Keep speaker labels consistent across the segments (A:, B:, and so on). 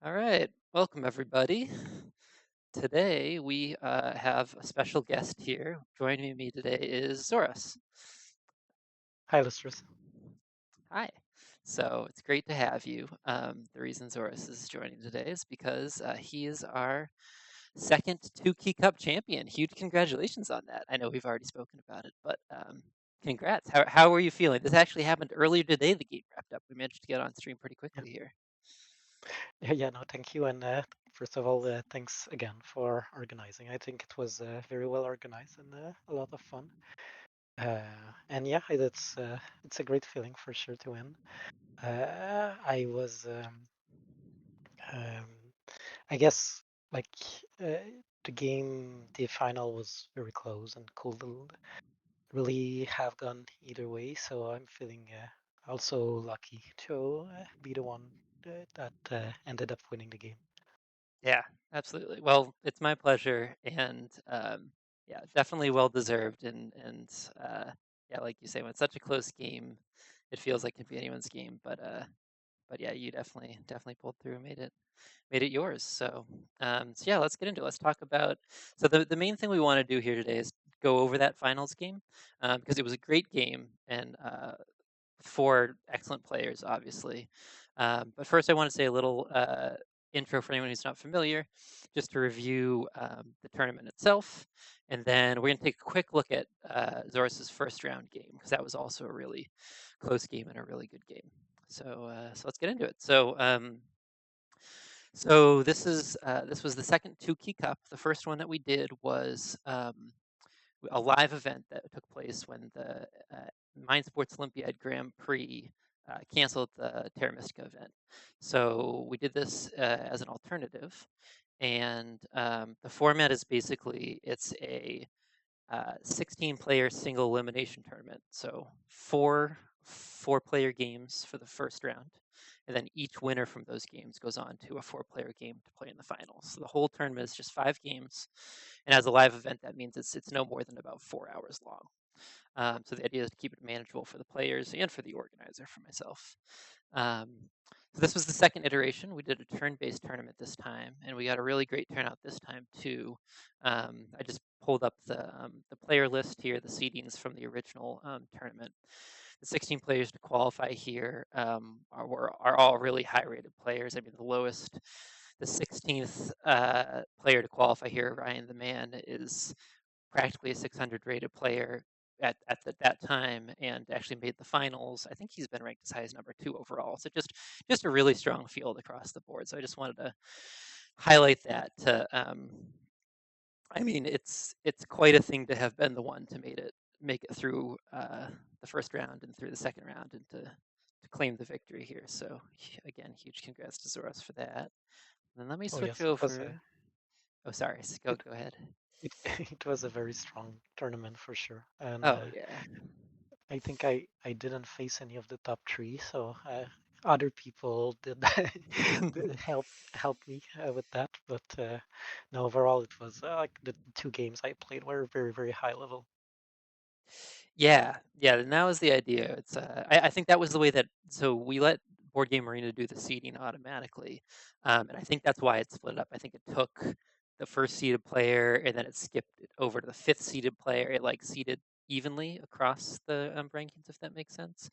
A: All right, welcome everybody. Today we have a special guest here. Joining me today is Zoras.
B: Hi, listeners.
A: Hi. So it's great to have you. The reason Zoras is joining today is because he is our second two Key Cup champion. Huge congratulations on that. I know we've already spoken about it, but congrats. How are you feeling? This actually happened earlier today. The game wrapped up. We managed to get on stream pretty
B: Yeah,
A: quickly here.
B: no, thank you. And first of all, thanks again for organizing. I think it was very well organized and a lot of fun. Uh, and yeah, it's a great feeling for sure to win. I was, um, I guess, like uh, the final was very close and could really have gone either way. So I'm feeling also lucky to be the one that ended up winning the game.
A: Yeah, absolutely. Well, it's my pleasure, and yeah, definitely well deserved. And yeah, like you say, when it's such a close game, it feels like it could be anyone's game. But yeah, you definitely pulled through, and made it yours. So yeah, let's get into it. Let's talk about. So the main thing we want to do here today is go over that finals game because it was a great game and four excellent players, obviously. But first, I want to say a little intro for anyone who's not familiar, just to review the tournament itself. And then we're going to take a quick look at Zoras' first round game, because that was also a really close game and a really good game. So let's get into it. So this was the second two key cup. The first one that we did was a live event that took place when the Mind Sports Olympiad Grand Prix canceled the Terra Mystica event. So we did this as an alternative, and the format is basically it's a 16-player single elimination tournament. So four-player games for the first round, and then each winner from those games goes on to a four-player game to play in the finals. So the whole tournament is just 5 games, and as a live event, that means it's no more than about 4 hours long. So the idea is to keep it manageable for the players and for the organizer, for myself. Um, so this was the second iteration. We did a turn-based tournament this time, and we got a really great turnout this time too. I just pulled up the player list here, the seedings from the original tournament. The 16 players to qualify here are all really high-rated players. I mean, the 16th player to qualify here, Ryan the Man, is practically a 600 rated player that time and actually made the finals. I think he's been ranked as high as number 2 overall. So just a really strong field across the board. So I just wanted to highlight that. I mean, it's quite a thing to have been the one to make it through the first round and through the second round and to claim the victory here. So again, huge congrats to Zoras for that. And then let me
B: Oh
A: switch
B: yes, it was a
A: over. Oh, sorry. Go
B: it
A: go ahead.
B: it, it was a very strong tournament for sure, and
A: Oh yeah.
B: I think I didn't face any of the top three, so other people did, did help me with that. But no, overall it was like the two games I played were very high level.
A: Yeah, yeah, and that was the idea. I think that was the way that so we let Board Game Arena do the seeding automatically, and I think that's why it split up. I think it took the first seeded player and then it skipped it over to the fifth seeded player. It like seeded evenly across the rankings, if that makes sense.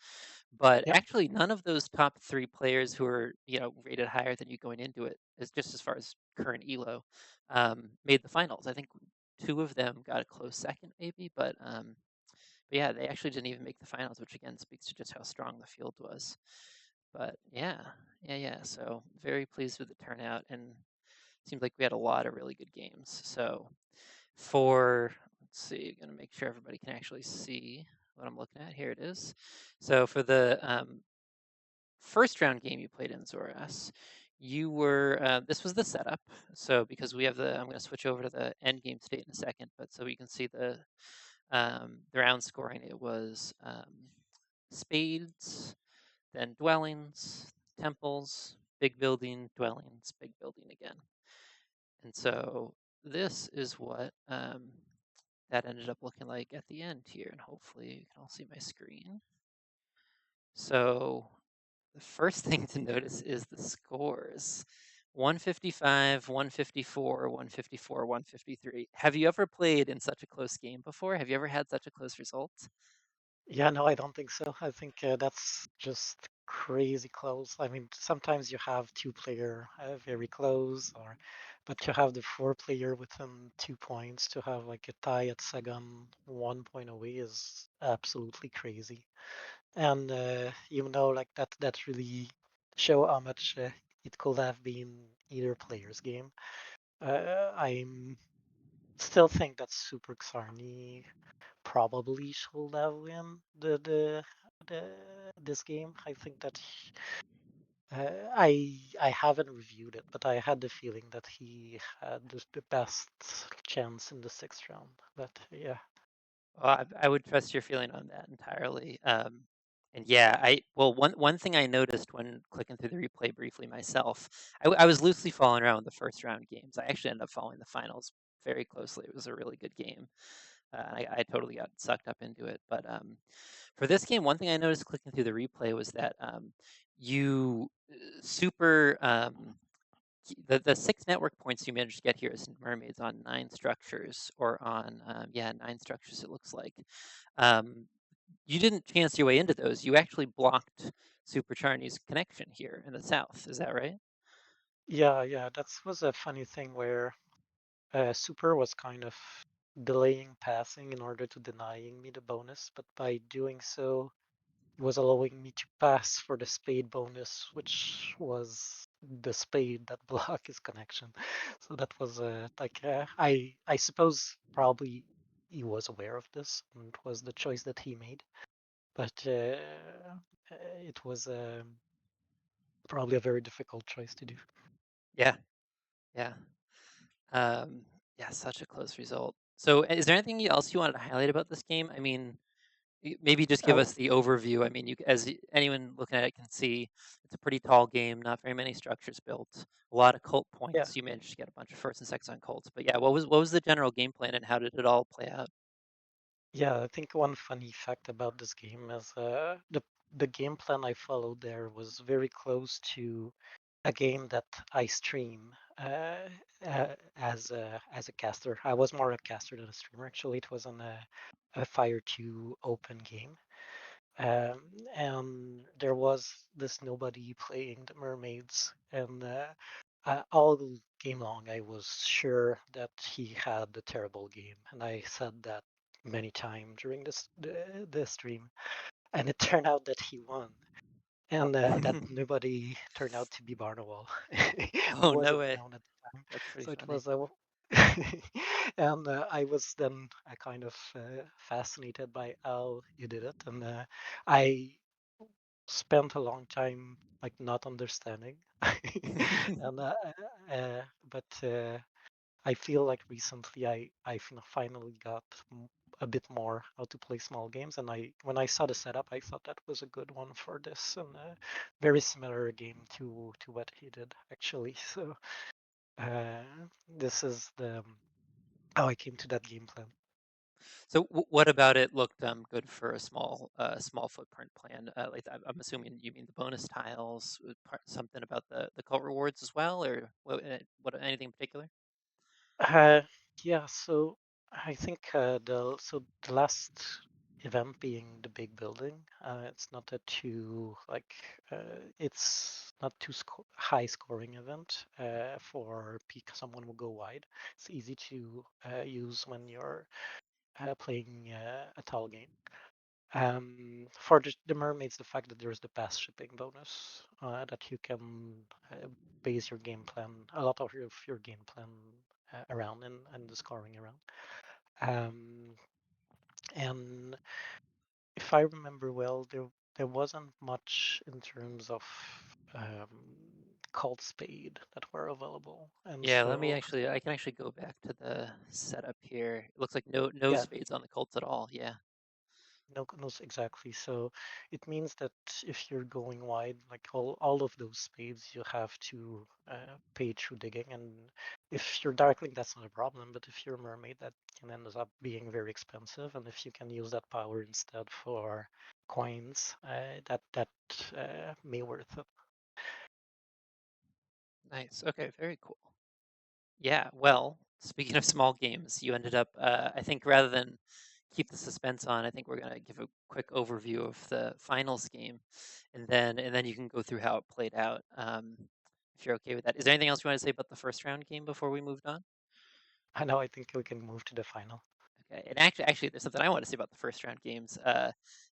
A: But
B: Yeah,
A: actually, none of those top three players who are rated higher than you going into it, is just as far as current elo, made the finals. I think two of them got a close second, maybe, but yeah, they actually didn't even make the finals, which again speaks to just how strong the field was. But yeah. So very pleased with the turnout, and seems like we had a lot of really good games. So for let's see, gonna make sure everybody can actually see what I'm looking at. Here it is. So for the first round game you played in Zoras, you were this was the setup. So because we have I'm going to switch over to the end game state in a second, but so you can see the round scoring. It was spades, then dwellings, temples, big building, dwellings, big building again. And so this is what that ended up looking like at the end here. And hopefully you can all see my screen. So the first thing to notice is the scores. 155, 154, 154, 153. Have you ever played in such a close game before? Have you ever had such a close result?
B: Yeah, no, I don't think so. I think that's just crazy close. I mean, sometimes you have two-player very close, or but to have the four-player within 2 points to have like a tie at second, 1 point away is absolutely crazy. And even though like that really show how much it could have been either player's game. I'm still think that Super Xarni probably should have win the this game. I think that I haven't reviewed it, but I had the feeling that he had the best chance in the sixth round. But yeah,
A: Well, I would trust your feeling on that entirely. And yeah, one thing I noticed when clicking through the replay briefly myself, I was loosely following around with the first round games. I actually ended up following the finals very closely. It was a really good game. I totally got sucked up into it. But for this game, one thing I noticed clicking through the replay was that you super the six network points you managed to get here as mermaids on nine structures, or on yeah, nine structures it looks like. Um, you didn't chance your way into those. You actually blocked Super Charney's connection here in the south. Is that right?
B: yeah, that was a funny thing where Super was kind of delaying passing in order to denying me the bonus, but by doing so, was allowing me to pass for the spade bonus, which was the spade that blocked his connection. So that was I suppose probably he was aware of this and it was the choice that he made, but it was probably a very difficult choice to do.
A: Yeah, yeah, um, yeah. Such a close result. So, is there anything else you wanted to highlight about this game? I mean, maybe just give
B: Uh,
A: us the overview. I mean, anyone looking at it can see, it's a pretty tall game. Not very many structures built. A lot of cult
B: yeah,
A: points. You managed to get a bunch of first and seconds on cults. But yeah, what was the general game plan and how did it all play out?
B: yeah. I think one funny fact about this game is the game plan I followed there was very close to a game that I stream as a caster. I was more a caster than a streamer. Actually, it was on a Fire 2 open game, um, and there was this nobody playing the mermaids, and all game long I was sure that he had the terrible game, and I said that many times during the stream, and it turned out that he won and that nobody turned out to be Barnwell. It
A: Oh, no
B: wasn't
A: way.
B: known at the time,
A: That's pretty
B: so it
A: funny.
B: was a. And I was then kind of fascinated by how you did it, and I spent a long time like not understanding, and but I feel like recently I finally got a bit more how to play small games, and I when I saw the setup, I thought that was a good one for this, and very similar game to what he did actually. So uh, this is the how I came to that game plan.
A: So what about it looked good for a small footprint plan? Like I'm assuming you mean the bonus tiles, something about the cult rewards as well, or what anything in particular?
B: Uh, yeah, so I think the last event being the big building, it's not a too it's not too high scoring event for peak someone will go wide. It's easy to use when you're playing a tall game. For the mermaids, the fact that there's the pass shipping bonus that you can uh, base your game plan, a lot of your game plan around and the scoring around. Um, and if I remember well, there wasn't much in terms of um, called spade that were available, and
A: Yeah,
B: so
A: I can actually go back to the setup here. It looks like no
B: yeah,
A: spades on the Colts at all. Yeah.
B: no, no, exactly. So it means that if you're going wide, like all of those spades, you have to pay through digging. And if you're darkling, that's not a problem. But if you're a mermaid, that can end up being very expensive. And if you can use that power instead for coins, that may worth it.
A: Nice. Okay, very cool. Yeah, well, speaking of small games, you ended up, I think rather than keep the suspense on, I think we're gonna give a quick overview of the finals game, and then you can go through how it played out, if you're okay with that. Is there anything else you want to say about the first round game before we moved on?
B: I know. I think we can move to the final.
A: Okay, and actually, there's something I want to say about the first round games.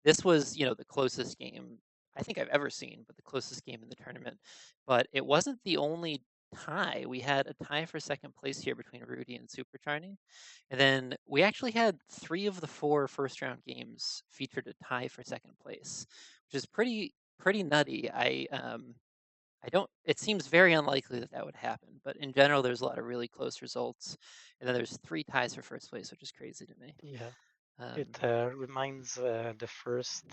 A: This was, the closest game I think I've ever seen, but the closest game in the tournament. But it wasn't the only tie. We had a tie for second place here between Rudy and Supercharny, and then we actually had three of the four first round games featured a tie for second place, which is pretty nutty. I don't. It seems very unlikely that that would happen, but in general, there's a lot of really close results, and then there's three ties for first place, which is crazy to me.
B: Yeah. It
A: Um,
B: reminds the first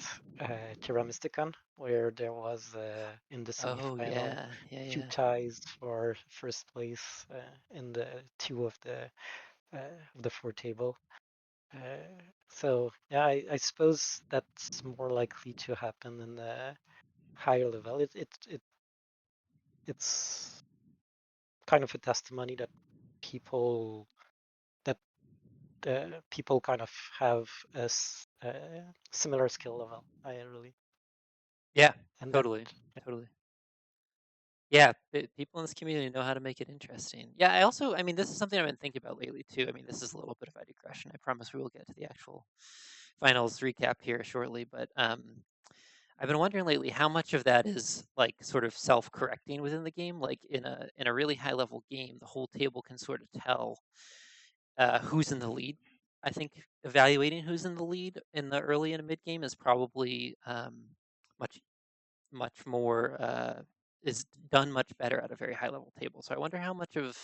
B: Terra Mystica, where there was in the
A: oh
B: semifinal
A: yeah, yeah,
B: two
A: yeah,
B: ties for first place in the two of the four table. So yeah, I suppose that's more likely to happen in the higher level. It's kind of a testimony that people that people kind of have a similar skill level. I really
A: yeah.
B: and that
A: Totally, totally. Yeah, people in this community know how to make it interesting. Yeah, I mean, this is something I've been thinking about lately too. I mean, this is a little bit of a digression. I promise we will get to the actual finals recap here shortly, but I've been wondering lately how much of that is like sort of self-correcting within the game. Like in a really high-level game, the whole table can sort of tell who's in the lead. I think evaluating who's in the lead in the early and mid game is probably much much more is done much better at a very high level table. So I wonder how much of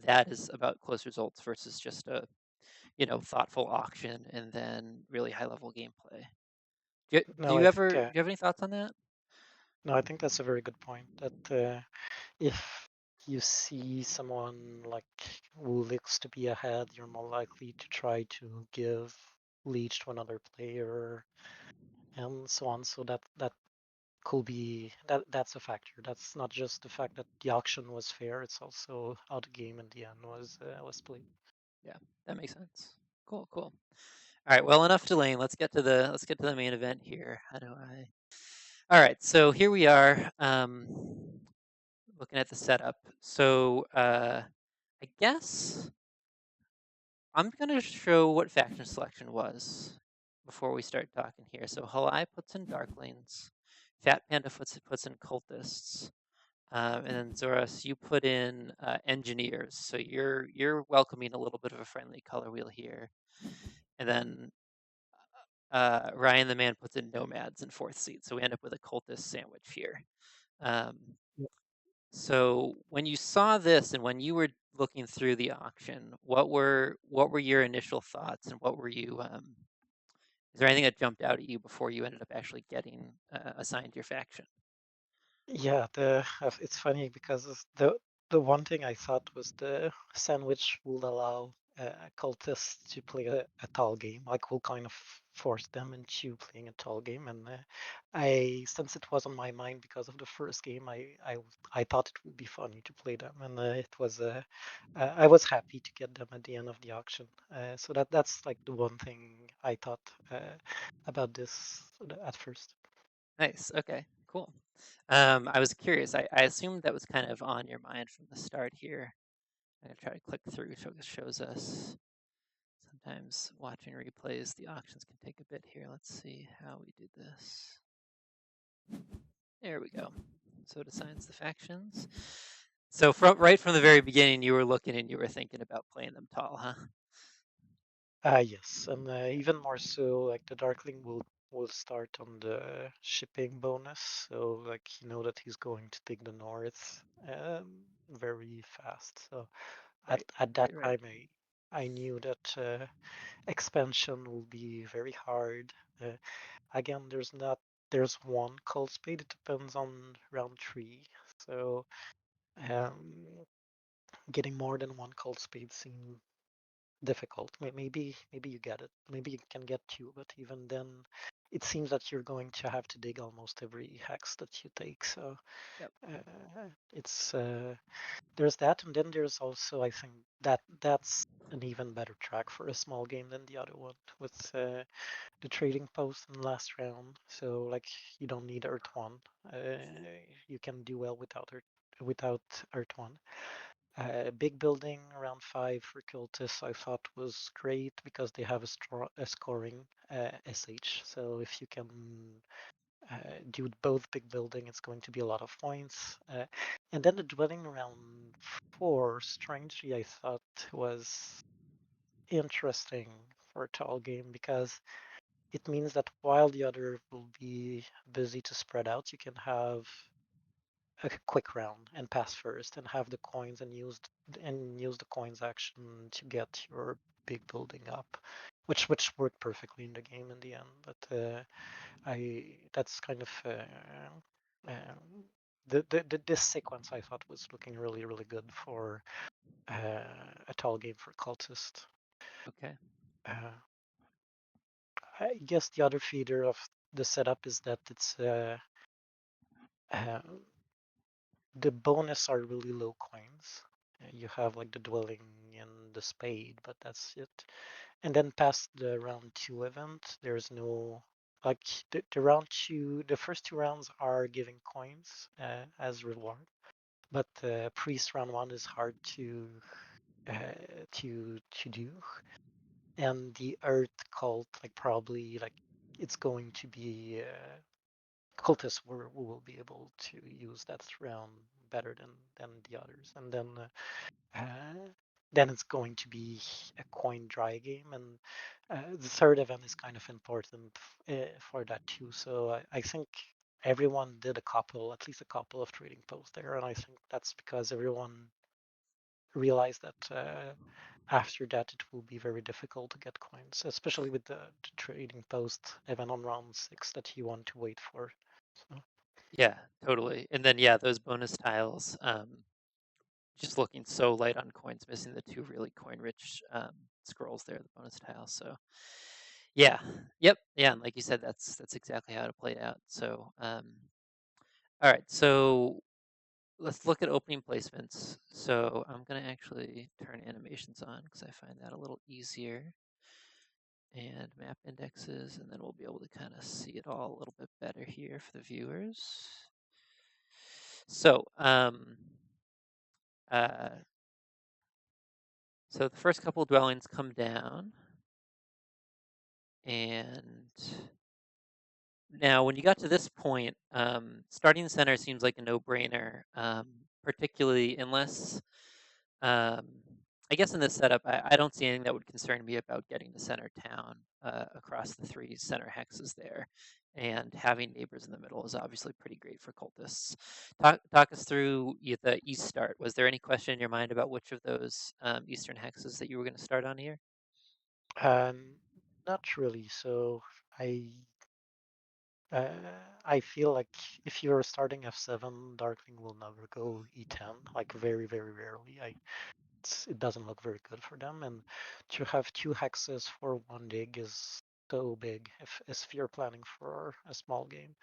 A: that is about close results versus just a thoughtful auction and then really high level gameplay. Do
B: no,
A: you
B: I
A: ever
B: think
A: do you have any thoughts on that?
B: no, I think that's a very good point. That if you see someone like who looks to be ahead, you're more likely to try to give lead to another player and so on. So that could be that's a factor. That's not just the fact that the auction was fair. It's also how the game in the end was played.
A: Yeah, that makes sense. Cool, cool. All right, well, enough delaying. Let's get to the main event here. How do I? All right, so here we are, looking at the setup. So I guess I'm gonna show what faction selection was before we start talking here. So Halai puts in Darklings, Fat Panda puts in Cultists, and then Zoras, you put in Engineers. So you're welcoming a little bit of a friendly color wheel here, and then Ryan the man puts in Nomads in fourth seat. So we end up with a Cultist sandwich here. Um, so when you saw this and when you were looking through the auction, what were your initial thoughts and what were you is there anything that jumped out at you before you ended up actually getting assigned your faction?
B: Yeah, it's funny because the one thing I thought was the sandwich will allow cultists to play a tall game, like will kind of force them into playing a tall game. And I, since it was on my mind because of the first game, I thought it would be funny to play them, and I was happy to get them at the end of the auction. So that's like the one thing I thought about this at first.
A: Nice. Okay. Cool. I was curious. I assumed that was kind of on your mind from the start here. I'm gonna try to click through so it shows us. Sometimes watching replays, the auctions can take a bit here. Let's see how we do this. There we go. So it assigns the factions. So right from the very beginning, you were looking and you were thinking about playing them tall, huh?
B: Yes, and even more so, like the Darkling will start on the shipping bonus, so like you know that he's going to take the north very fast. So
A: Right,
B: at that
A: right, right.
B: time, I knew that expansion will be very hard. Again, there's one cold spade. It depends on round three, so um, getting more than one cold spade seemed difficult. Maybe you get it. Maybe you can get two, but even then, it seems that you're going to have to dig almost every hex that you take. So
A: Yep.
B: it's there's that, and then there's also, I think that that's an even better track for a small game than the other one with the trading post in the last round. So like you don't need Earth One. Uh, you can do well without Earth One. Big building around 5 for cultists I thought was great because they have a scoring SH. So if you can do both big building, it's going to be a lot of points. And then the dwelling around 4, strangely, I thought was interesting for a tall game because it means that while the other will be busy to spread out, you can have a quick round and pass first and have the coins and use the coins action to get your big building up, which worked perfectly in the game in the end. But I that's kind of this sequence I thought was looking really good for a tall game for cultist.
A: Okay.
B: Uh, I guess the other feature of the setup is that it's uh, the bonus are really low coins. You have like the dwelling and the spade, but that's it. And then past the round 2 event, there's no like the round 2, the first 2 rounds are giving coins as reward, but priest round 1 is hard to do, and the earth cult like probably like it's going to be cultists will be able to use that round better than the others, and then it's going to be a coin dry game, and the third event is kind of important for that too. So I think everyone did at least a couple of trading posts there, and I think that's because everyone realized that after that it will be very difficult to get coins, especially with the trading post event on round 6 that you want to wait for. So.
A: Yeah, totally. And then yeah, those bonus tiles, just looking so light on coins, missing the two really coin-rich scrolls there, the bonus tiles. So yeah, yep, yeah, and like you said, that's exactly how it played out. So all right, so let's look at opening placements. So I'm gonna actually turn animations on because I find that a little easier. And map indexes, and then we'll be able to kind of see it all a little bit better here for the viewers. So, uh, so the first couple dwellings come down, and now when you got to this point, starting center seems like a no-brainer, particularly unless I guess in this setup, I don't see anything that would concern me about getting to center town across the 3 center hexes there. And having neighbors in the middle is obviously pretty great for cultists. Talk us through the east start. Was there any question in your mind about which of those eastern hexes that you were going to start on here?
B: Um, Not really. So I uh, I feel like if you're starting F7, Darkling will never go E10, like very rarely. It doesn't look very good for them, and to have 2 hexes for 1 dig is so big if you're planning for a small game.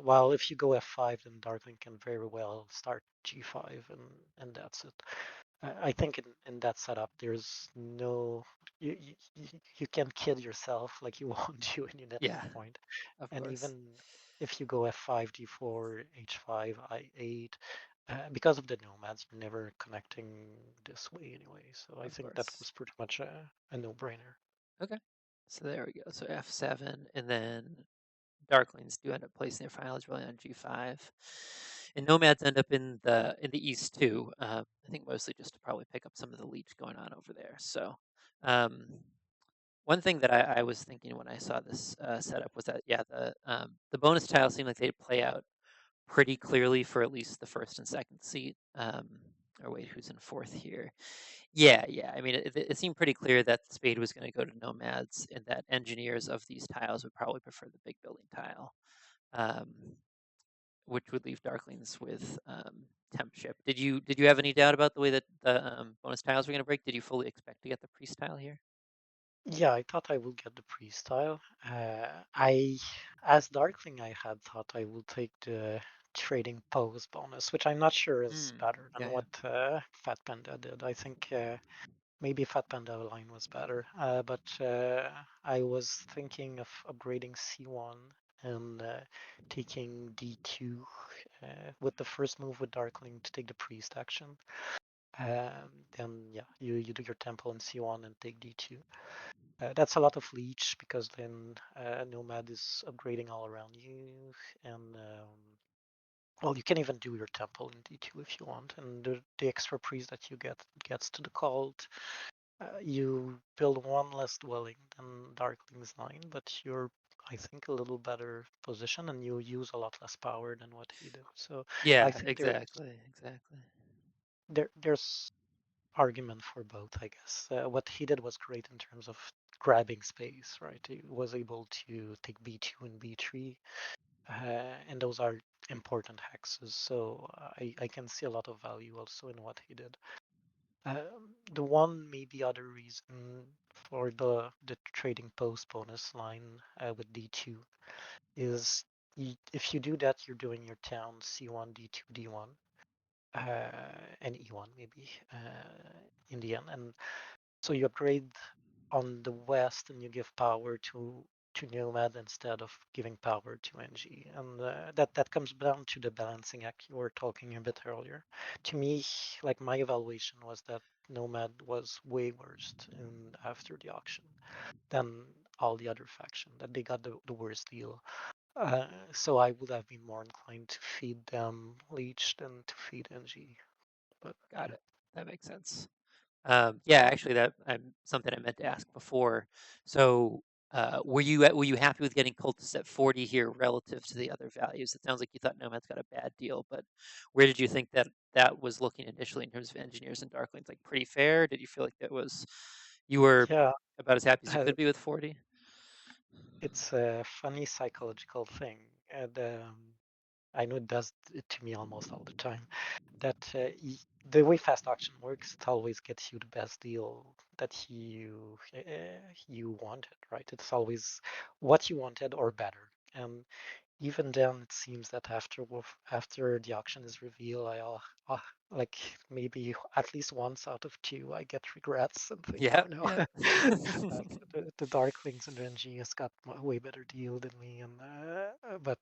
B: While if you go F5, then Darkling can very well start G5, and that's it. I think in that setup, there's no you can kid yourself like you won't do any net
A: Yeah,
B: point,
A: of
B: and
A: course.
B: even if you go F5, D4, H5, I8, because of the nomads, you're never connecting this way anyway. So I
A: Of
B: think that
A: course.
B: was pretty much a no-brainer.
A: Okay. So there we go. So F7, and then Darklings do end up placing their finals really on G5, and Nomads end up in the East too. I think mostly just to probably pick up some of the leech going on over there. So um, one thing that I was thinking when I saw this setup was that yeah, the bonus tiles seemed like they'd play out pretty clearly for at least the first and second seat. Or wait, who's in fourth here? Yeah. I mean, it seemed pretty clear that Spade was going to go to Nomads, and that engineers of these tiles would probably prefer the big building tile, um, which would leave Darklings with Temp Ship. Did you have any doubt about the way that the bonus tiles were going to break? Did you fully expect to get the Priest tile here?
B: Yeah, I thought I would get the priest tile. I, as Darkling, I had thought I would take the trading pose bonus, which I'm not sure is
A: Mm,
B: better than
A: yeah, yeah.
B: what Fat Panda did. I think maybe Fat Panda line was better, but I was thinking of upgrading C1 and taking D2 with the first move with Darkling to take the priest action. Then yeah, you do your temple in C1 and take D2. That's a lot of leech because then Nomad is upgrading all around you, and well, you can even do your temple in D2 if you want, and the extra priest that you get gets to the cult. You build one less dwelling than Darkling's 9, but you're, I think, a little better position, and you use a lot less power than what he did. So I
A: Yeah,
B: think
A: exactly, exactly.
B: there's argument for both, I guess. What he did was great in terms of grabbing space, right? He was able to take B2 and B3, and those are important hexes. So I can see a lot of value also in what he did. The one maybe other reason for the trading post bonus line with D2 is if you do that, you're doing your town C1, D2, D1, and E1 maybe in the end. And so you upgrade on the west and you give power to Nomad instead of giving power to NG, and that comes down to the balancing act you were talking a bit earlier. To me, like my evaluation was that Nomad was way worse in after the auction than all the other faction. That they got the worst deal. So I would have been more inclined to feed them Leech than to feed NG. But
A: Got
B: yeah.
A: it. That makes sense. Yeah, actually, that something I meant to ask before. So, were you happy with getting cultists at 40 here relative to the other values? It sounds like you thought Nomad's got a bad deal, but where did you think that that was looking initially in terms of engineers and darklings? Like pretty fair? Did you feel like that was you were
B: Yeah,
A: about as happy as you
B: uh,
A: could be with 40?
B: it's a funny psychological thing. And I know it does it to me almost all the time. That the way fast auction works, it always gets you the best deal that you wanted, right? It's always what you wanted or better. And even then, it seems that after the auction is revealed, uh, like maybe at least once out of two, I get regrets and think,
A: Yeah,
B: oh no,
A: yeah.
B: the Darklings and the NGS got a way better deal than me. And but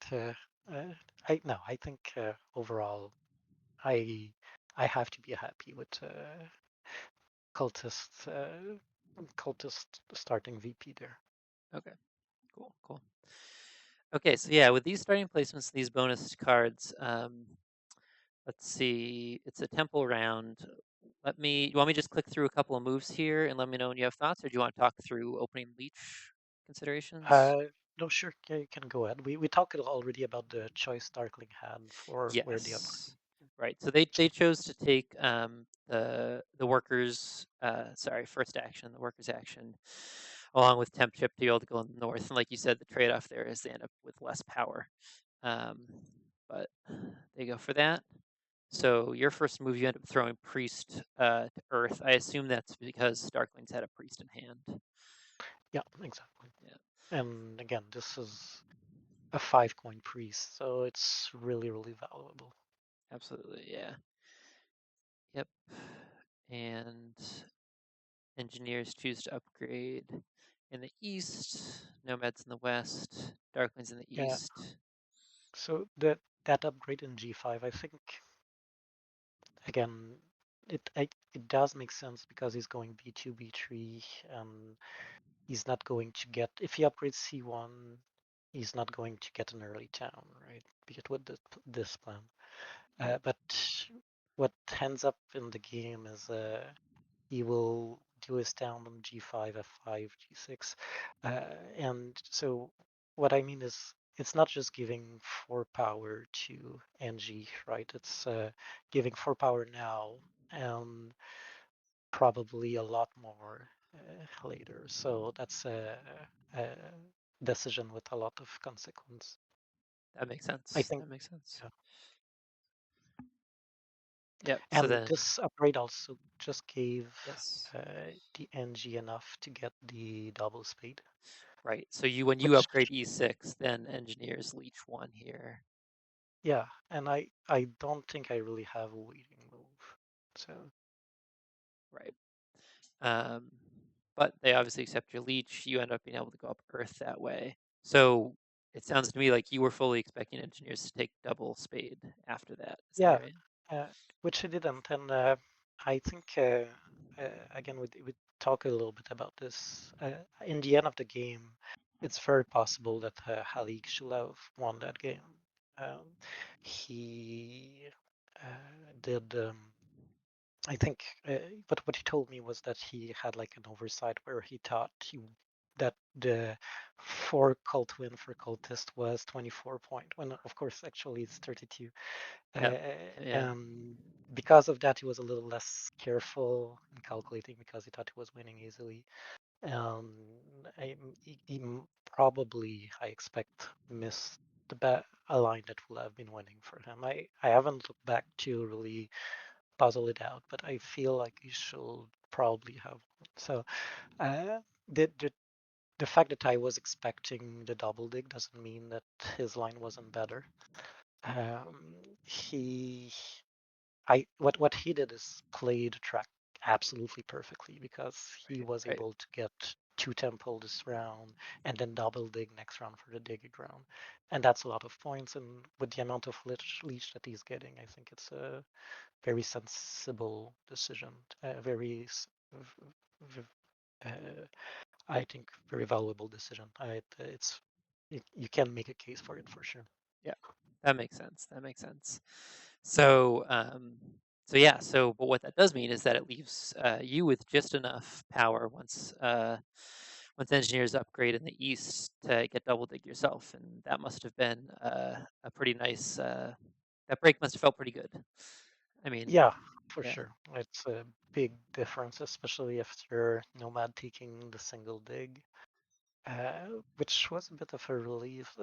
B: I no, I think overall, I I have to be happy with cultist cultist starting VP there.
A: Okay, cool, cool. Okay, so yeah, with these starting placements, these bonus cards, let's see, it's a temple round. You want me to just click through a couple of moves here and let me know when you have thoughts, or do you want to talk through opening leech considerations?
B: Uh, no, sure, yeah, you can go ahead. We talked already about the choice Darkling had for where the
A: Yes.
B: upgrade.
A: Right. So they chose to take the workers sorry, first action, the workers action, along with temp chip to be able to go north. And like you said, the trade off there is they end up with less power. Um, but they go for that. So your first move, you end up throwing priest to earth. I assume that's because Darklings had a priest in hand.
B: Yeah, exactly.
A: Yeah,
B: And again, this is a 5 coin priest, so it's really, really valuable.
A: absolutely. Yeah. Yep. And engineers choose to upgrade in the east, nomads in the west, darklings in the
B: Yeah,
A: east.
B: so that upgrade in G5, I think, again, it does make sense because he's going B2, B3, and he's not going to get, if he upgrades C1, he's not going to get an early town, right? Because with this plan. But what ends up in the game is he will do his town on G5, F5, G6. And so what I mean is it's not just giving 4 power to NG, right? It's giving 4 power now and probably a lot more later. So that's a decision with a lot of consequence.
A: That makes
B: I
A: sense.
B: think,
A: That makes sense.
B: yeah.
A: Yep. So
B: And
A: then,
B: this upgrade also just gave
A: yes,
B: the NG enough to get the double speed,
A: right. So when you
B: which,
A: upgrade E6, then engineers leech one here.
B: yeah, and I don't think I really have a waiting move. So
A: Right. Um, but they obviously accept your leech. You end up being able to go up Earth that way. So it sounds to me like you were fully expecting engineers to take double spade after that. Is that
B: yeah,
A: right?
B: uh, which I didn't, and I think again we talk a little bit about this. In the end of the game, it's very possible that Halik should have won that game. Um, he did. I think, but what he told me was that he had like an oversight where he thought that the for cult win for cultist was 24 point, when of course actually it's 32.
A: Yep.
B: Uh,
A: Yeah.
B: and because of that, he was a little less careful in calculating because he thought he was winning easily. Um, he probably, I expect, missed the bet a line that will have been winning for him. I haven't looked back to really puzzle it out, but I feel like he should probably have won. So uh, the, the the fact that I was expecting the double dig doesn't mean that his line wasn't better. Um, he what he did is play the track absolutely perfectly because he
A: Right.
B: was
A: Right.
B: able to get two temple this round and then double dig next round for the dig ground, and that's a lot of points. And with the amount of leech that he's getting, I think it's a very sensible decision, very I think very valuable decision. It's you can make a case for it for sure.
A: Yeah. That makes sense. That makes sense. So, so yeah. So, but what that does mean is that it leaves you with just enough power once engineers upgrade in the east to get double dig yourself, and that must have been a pretty nice. That break must have felt pretty good. I mean,
B: Yeah, for
A: yeah.
B: sure. It's a big difference, especially after Nomad taking the single dig, which was a bit of a relief.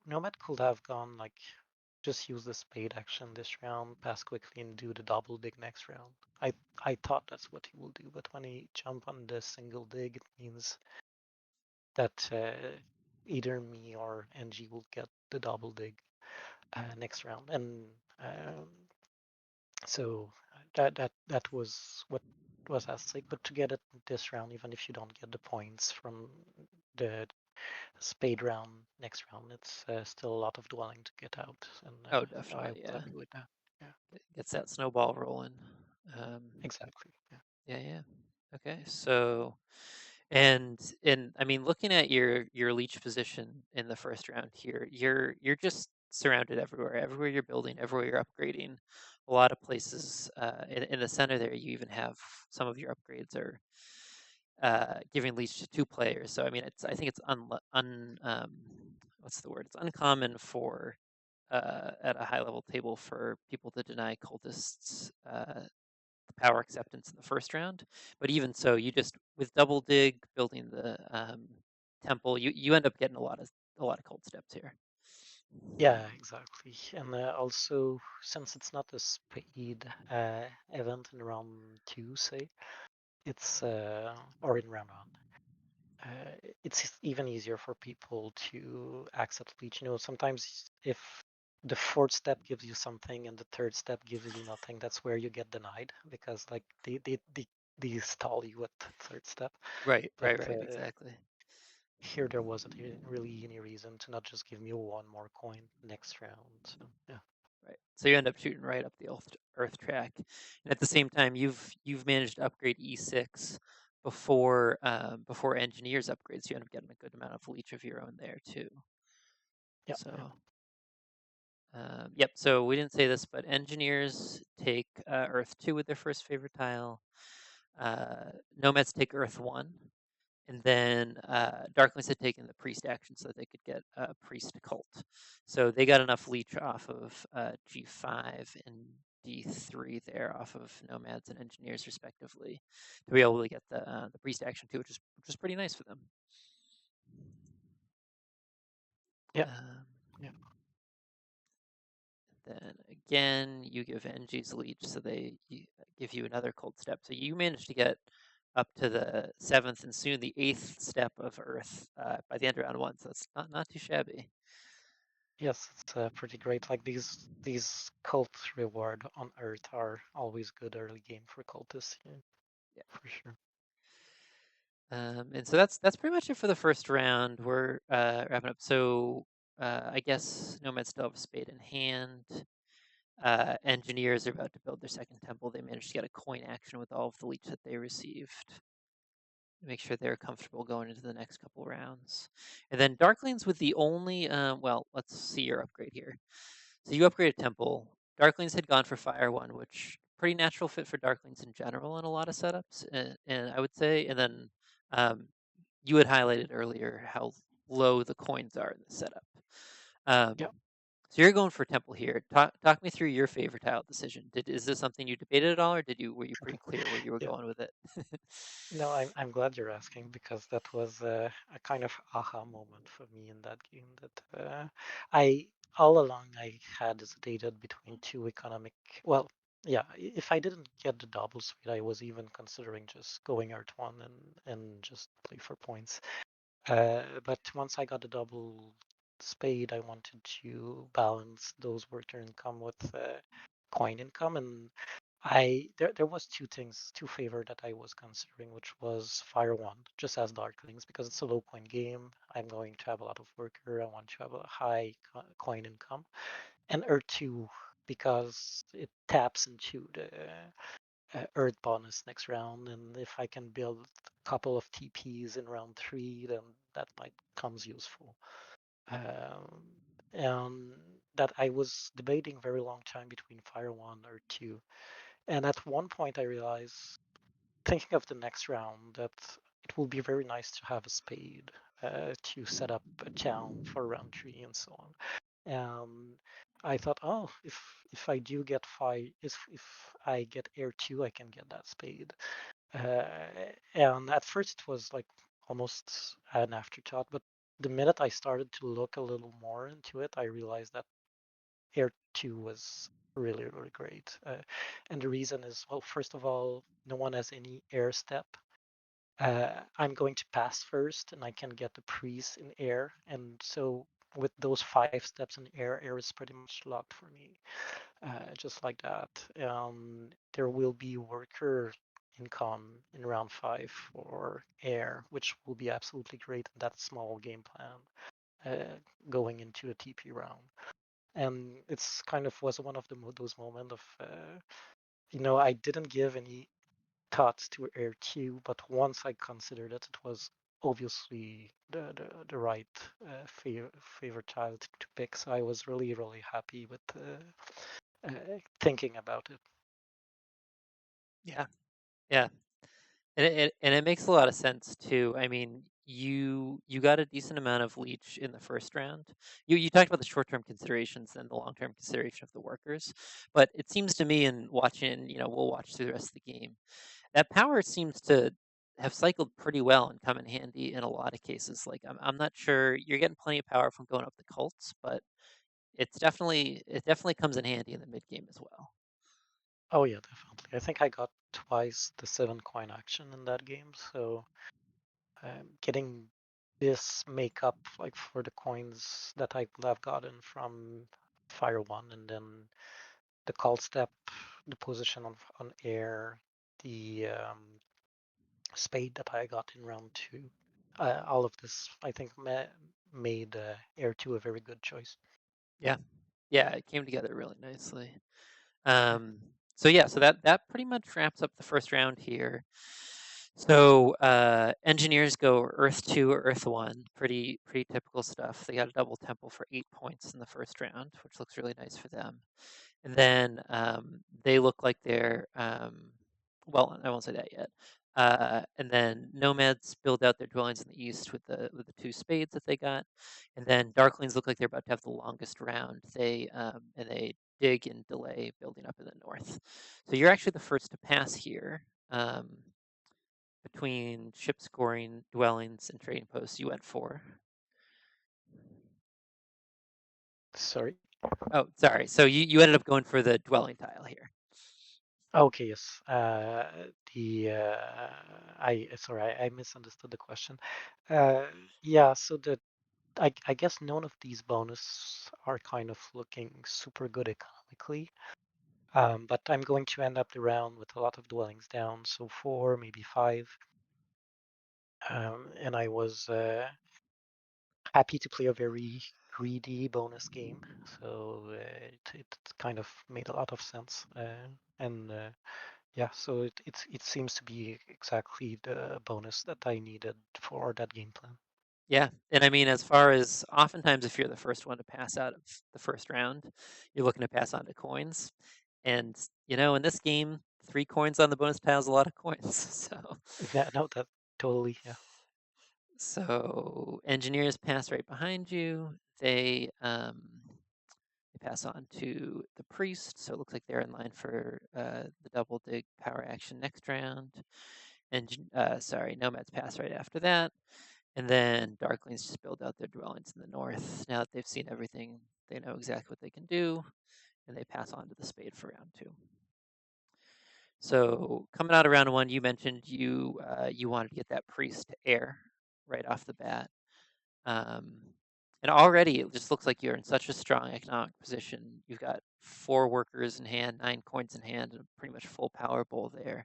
B: Nomad could have gone like just use the spade action this round, pass quickly, and do the double dig next round. I thought that's what he will do, but when he jump on the single dig, it means that either me or NG will get the double dig next round, and um, so that was what was at stake. But to get it this round, even if you don't get the points from the spade round next round, it's still a lot of dwelling to get out, and
A: Oh,
B: I
A: definitely.
B: was
A: Yeah.
B: happy with that. Yeah,
A: It gets that snowball rolling. Um,
B: exactly. Yeah,
A: yeah. Yeah. Okay. So, and I mean, looking at your leech position in the first round here, you're just surrounded everywhere. Everywhere you're building, everywhere you're upgrading. A lot of places in the center there, you even have some of your upgrades are giving leech to two players. So I mean, I think it's what's the word? It's uncommon for at a high level table for people to deny cultists power acceptance in the first round. But even so, you just with double dig building the temple, you end up getting a lot of cold steps here.
B: yeah, exactly. And also, since it's not a spade event in round two, say it's or in round one. It's even easier for people to accept leech. Sometimes if the fourth step gives you something and the third step gives you nothing, that's where you get denied because like they stall you at the third step.
A: Right,
B: But
A: right, right, exactly.
B: here there wasn't really any reason to not just give me one more coin next round. So yeah,
A: Right. So you end up shooting right up the Earth track, and at the same time, you've managed to upgrade E6 before engineers upgrades. You end up getting a good amount of leech of your own there too.
B: yeah, yeah,
A: So yep. So we didn't say this, but engineers take Earth 2 with their first favorite tile. Nomads take Earth 1, and then Darklings had taken the priest action so that they could get priest cult. So they got enough leech off of G5 and D3 there off of nomads and engineers respectively to be able to get the priest action too, which is pretty nice for them.
B: yeah,
A: Um,
B: yeah.
A: then again, you give NG's leech, so give you another cold step. So you managed to get up to the 7th and soon the 8th step of Earth by the end of round 1. So it's not too shabby.
B: Yes, it's pretty great. Like these cult reward on Earth are always good early game for cultists, yeah,
A: Yeah.
B: for sure.
A: And so that's pretty much it for the first round. We're wrapping up. So I guess Nomads still have a spade in hand. Engineers are about to build their second temple. They managed to get a coin action with all of the leech that they received. Make sure they're comfortable going into the next couple rounds. And then Darklings with the only, well, let's see your upgrade here. So you upgraded Temple. Darklings had gone for Fire 1, which pretty natural fit for Darklings in general in a lot of setups, and I would say, and then um, you had highlighted earlier how low the coins are in the setup. Um,
B: Yeah.
A: so you're going for Temple here. Talk me through your favorite tile decision. Is this something you debated at all, or were you pretty clear where you were
B: Yeah.
A: going with it?
B: No, I'm glad you're asking because that was a kind of aha moment for me in that game. That I all along I had hesitated between two economic. Well, yeah, if I didn't get the double suite, I was even considering just going Art one and just play for points. But once I got a double spade, I wanted to balance those worker income with coin income, and there was two favor that I was considering, which was Fire One, just as Darklings, because it's a low coin game. I'm going to have a lot of worker. I want to have a high coin income, and Earth Two because it taps into the Earth bonus next round, and if I can build a couple of TPs in round 3, then that might comes useful. Um, and that I was debating very long time between Fire One or Two, and at one point I realized, thinking of the next round, that it will be very nice to have a spade to set up a town for round 3 and so on. I thought, oh, if I do get if I get air 2, I can get that spade. Uh, and at first it was like almost an afterthought, but the minute I started to look a little more into it, I realized that Air 2 was really, really great. And the reason is, well, first of all, no one has any air step. I'm going to pass first, and I can get the priest in air. And so with those 5 steps in air, air is pretty much locked for me, just like that. There will be worker income in round 5 for air, which will be absolutely great in that small game plan going into a TP round. And it's kind of was one of those moments of, I didn't give any thoughts to Air 2, but once I considered it, it was obviously the right favorite child to pick. So I was really, really happy with thinking about it.
A: Yeah, yeah. And it makes a lot of sense too. I mean, you got a decent amount of leech in the first round. You talked about the short term considerations and the long term consideration of the workers, but it seems to me, in watching, we'll watch through the rest of the game, that power seems to have cycled pretty well and come in handy in a lot of cases. Like I'm not sure you're getting plenty of power from going up the cults, but it definitely comes in handy in the mid game as well.
B: Oh yeah, definitely. I think I got twice the 7 coin action in that game, so getting this makeup like for the coins that I would have gotten from Fire One, and then the call step, the position on air, the spade that I got in round 2. All of this, I think, made air 2 a very good choice.
A: Yeah, yeah, it came together really nicely.
B: Yeah.
A: Um, so yeah, so that pretty much wraps up the first round here. So engineers go Earth 2 or Earth 1, pretty typical stuff. They got a double temple for 8 points in the first round, which looks really nice for them. And then they look like they're well, I won't say that yet. And then nomads build out their dwellings in the east with the 2 spades that they got, and then darklings look like they're about to have the longest round. They dig and delay building up in the north. So you're actually the first to pass here. Between ship scoring, dwellings, and trading posts, you went 4.
B: Sorry.
A: Oh, sorry. So you ended up going for the dwelling tile here.
B: Okay, yes. The I sorry, I misunderstood the question. Uh, yeah, so I guess none of these bonus are kind of looking super good economically. But I'm going to end up the round with a lot of dwellings down, so four, maybe five. And I was happy to play a very greedy bonus game, so it kind of made a lot of sense. And Yeah, so it seems to be exactly the bonus that I needed for that game plan.
A: Yeah, and I mean, as far as oftentimes if you're the first one to pass out of the first round, you're looking to pass on to coins. And in this game, 3 coins on the bonus tile is a lot of coins.
B: Yeah, no, that totally, yeah.
A: So engineers pass right behind you. They pass on to the priest. So it looks like they're in line for the double dig power action next round. And sorry, nomads pass right after that. And then Darklings just build out their dwellings in the north. Now that they've seen everything, they know exactly what they can do, and they pass on to the spade for round 2. So coming out of round 1, you mentioned you wanted to get that priest to air right off the bat, um, and already it just looks like you're in such a strong economic position. You've got 4 workers in hand, 9 coins in hand, and pretty much full power bowl there,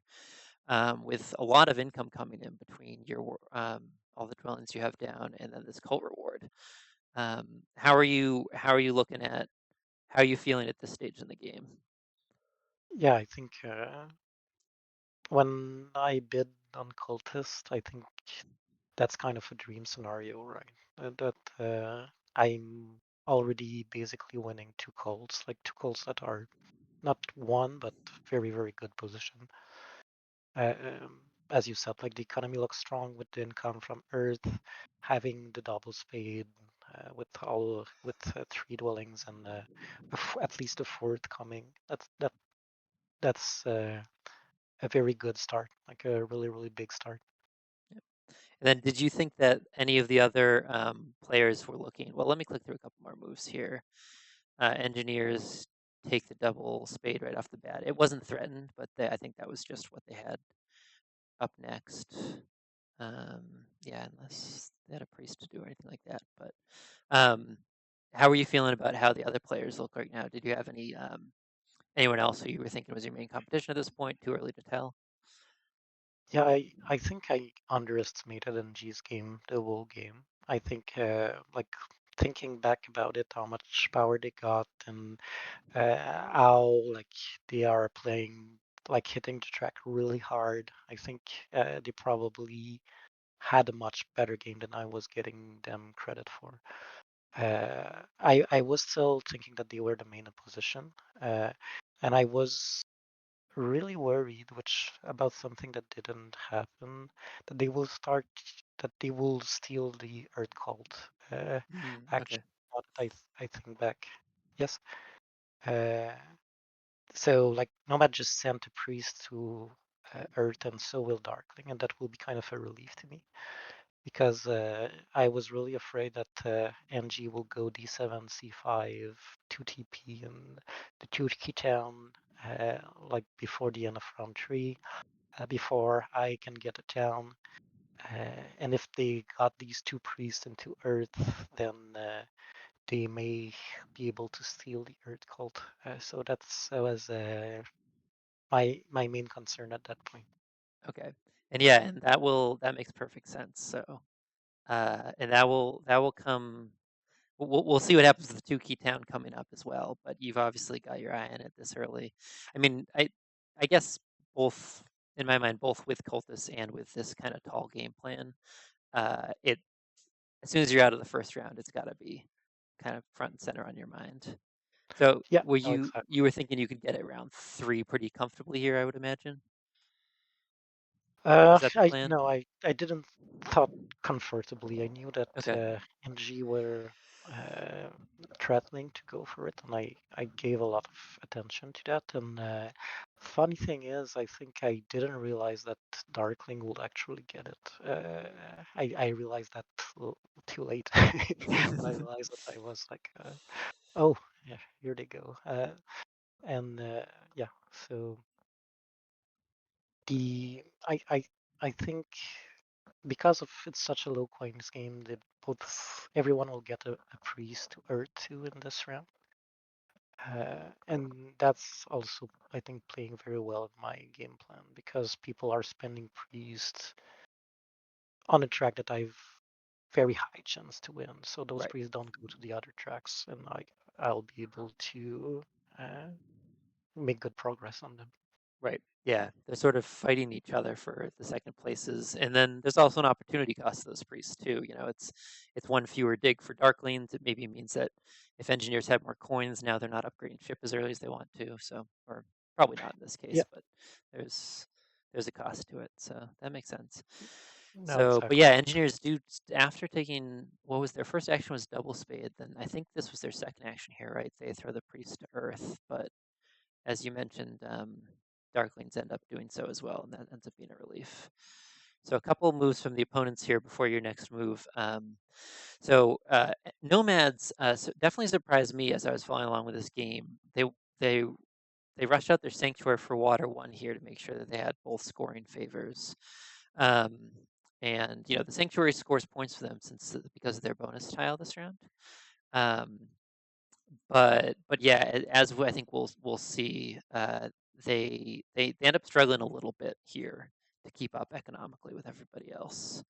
A: with a lot of income coming in between all the dwellings you have down and then this cult reward. How are you looking at how are you feeling at this stage in the game?
B: Yeah, I think when I bid on Cultist, I think that's kind of a dream scenario, right? That I'm already basically winning two cults, like two cults that are not one, but very, very good position. Uh, um, as you said, like the economy looks strong with the income from Earth, having the double spade with 3 dwellings and at least a fourth coming. That's a very good start, like a really really big start.
A: Yep. And then did you think that any of the other players were looking? Well, let me click through a couple more moves here. Engineers take the double spade right off the bat. It wasn't threatened, but I think that was just what they had up next. Um, yeah, unless they had a priest to do or anything like that. But um, how are you feeling about how the other players look right now? Did you have anyone else who you were thinking was your main competition at this point? Too early to tell.
B: Yeah, I think I underestimated NG's game, the whole game. I think like thinking back about it, how much power they got and how like they are playing like hitting the track really hard. I think they probably had a much better game than I was getting them credit for. I was still thinking that they were the main opposition, uh, and I was really worried, which about something that didn't happen, that they will steal the Earth cult. Actually,
A: Okay.
B: now that I think back, yes. Uh, so like Nomad just sent a priest to Earth, and so will Darkling, and that will be kind of a relief to me because I was really afraid that NG will go D7, C5, 2 TP, and the 2 key town like before the end of round 3, before I can get a town. And if they got these 2 priests into Earth, then they may be able to steal the Earth cult. So that was my main concern at that point.
A: Okay. And yeah, and that makes perfect sense. So, and that will come. We'll see what happens with the 2 key town coming up as well. But you've obviously got your eye on it this early. I mean, I guess both in my mind, both with Cultus and with this kind of tall game plan. It as soon as you're out of the first round, it's got to be kind of front and center on your mind. So,
B: Yeah,
A: were
B: no,
A: you
B: exactly.
A: were thinking you could get it round 3 pretty comfortably here? I would imagine. Was that the
B: I
A: plan?
B: no, I didn't thought comfortably. I knew that
A: Okay.
B: NG were uh, threatening to go for it, and I gave a lot of attention to that. And funny thing is, I think I didn't realize that Darkling would actually get it. I realized that too late when I realized that I was like, oh. yeah, here they go. And yeah, so the I think because of it's such a low coins game, that both everyone will get a priest to Earth too in this round. And that's also, I think, playing very well in my game plan because people are spending priests on a track that I've very high chance to win. So those
A: Right.
B: priests don't go to the other tracks, and I'll be able to uh, make good progress on them.
A: Right. Yeah, they're sort of fighting each other for the second places, and then there's also an opportunity cost to those priests too. You know, it's one fewer dig for Darklings. It maybe means that if engineers have more coins now, they're not upgrading ship as early as they want to. So, or probably not in this
B: Yeah,
A: case, but there's there's a cost to it. So that makes sense.
B: no,
A: So, but
B: exactly.
A: yeah, engineers do after taking what was their first action was double spade. Then I think this was their second action here, right? They throw the priest to earth, but as you mentioned, Darklings end up doing so as well, and that ends up being a relief. So a couple of moves from the opponents here before your next move. Nomads definitely surprised me as I was following along with this game. They they rushed out their Sanctuary for Water one here to make sure that they had both scoring favors. Um, and you know the Sanctuary scores points for them since because of their bonus tile this round. Um, but yeah, as I think we'll see, they end up struggling a little bit here to keep up economically with everybody else.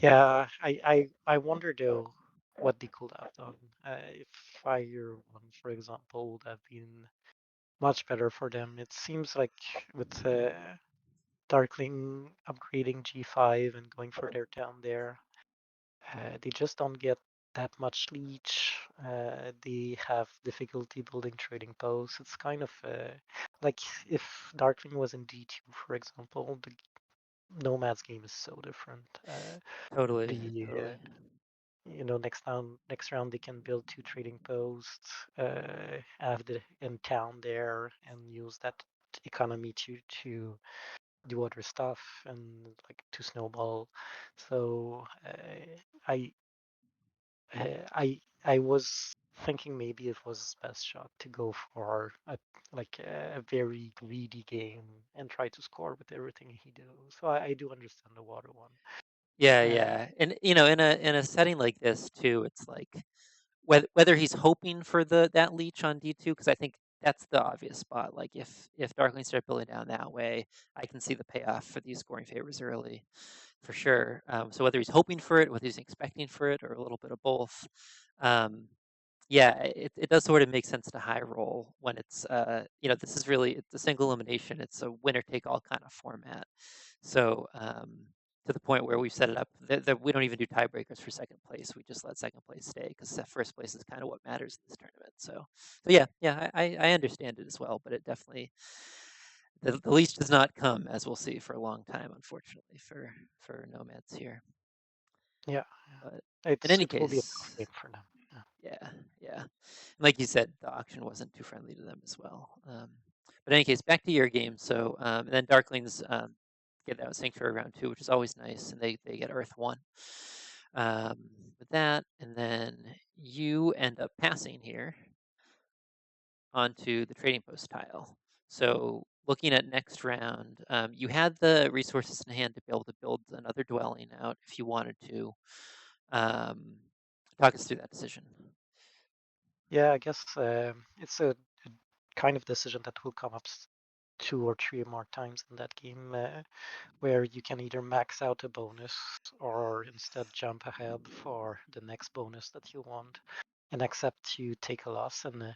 B: Yeah, I wonder though what they could have done. If Fire One, for example, would have been much better for them. It seems like with Darkling upgrading G5 and going for their town there, they just don't get that much leech. They have difficulty building trading posts. It's kind of like if Darkling was in D2, for example, the Nomad's game is so different.
A: Totally,
B: The
A: totally.
B: next round they can build two trading posts, have the in town there, and use that economy to do other stuff and like to snowball. So I I was thinking maybe it was his best shot to go for a very greedy game and try to score with everything he do. So I do understand the water one.
A: Yeah,
B: Uh,
A: yeah, and you know, in a setting like this too, it's like whether he's hoping for that leech on D2, because I think that's the obvious spot. Like if Darklings start building down that way, I can see the payoff for these scoring favors early, for sure. So whether he's hoping for it, whether he's expecting for it, or a little bit of both, um, yeah, it does sort of make sense to high roll when it's you know, this is really it's a single elimination. It's a winner take all kind of format. So to the point where we've set it up that we don't even do tiebreakers for second place. We just let second place stay because that first place is kind of what matters in this tournament. So yeah, I understand it as well, but it definitely the least does not come, as we'll see, for a long time, unfortunately, for nomads here.
B: yeah,
A: But in
B: it
A: any
B: will be a tough
A: case,
B: game for them. Yeah.
A: yeah, yeah. Like you said, the auction wasn't too friendly to them as well. But in any case, back to your game. So and then Darklings get that Sanctuary round two, which is always nice, and they get Earth one um, with that, and then you end up passing here onto the trading post tile. So looking at next round, you had the resources in hand to be able to build another dwelling out if you wanted to. Um, Talk us through that decision.
B: Yeah, I guess it's a kind of decision that will come up two or three more times in that game, where you can either max out a bonus or instead jump ahead for the next bonus that you want and accept to take a loss. And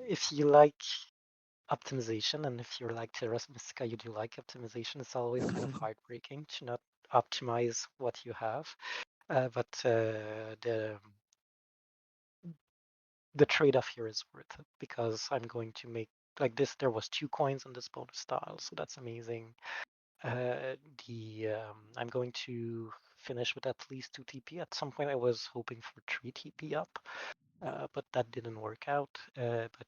B: if you like optimization and if you're like Terra Mystica, you do like optimization, it's always kind of heartbreaking to not optimize what you have. But the trade-off here is worth it because I'm going to make like this. There was two coins on this bonus style, so that's amazing. I'm going to finish with at least 2 TP. At some point, I was hoping for 3 TP up, but that didn't work out. But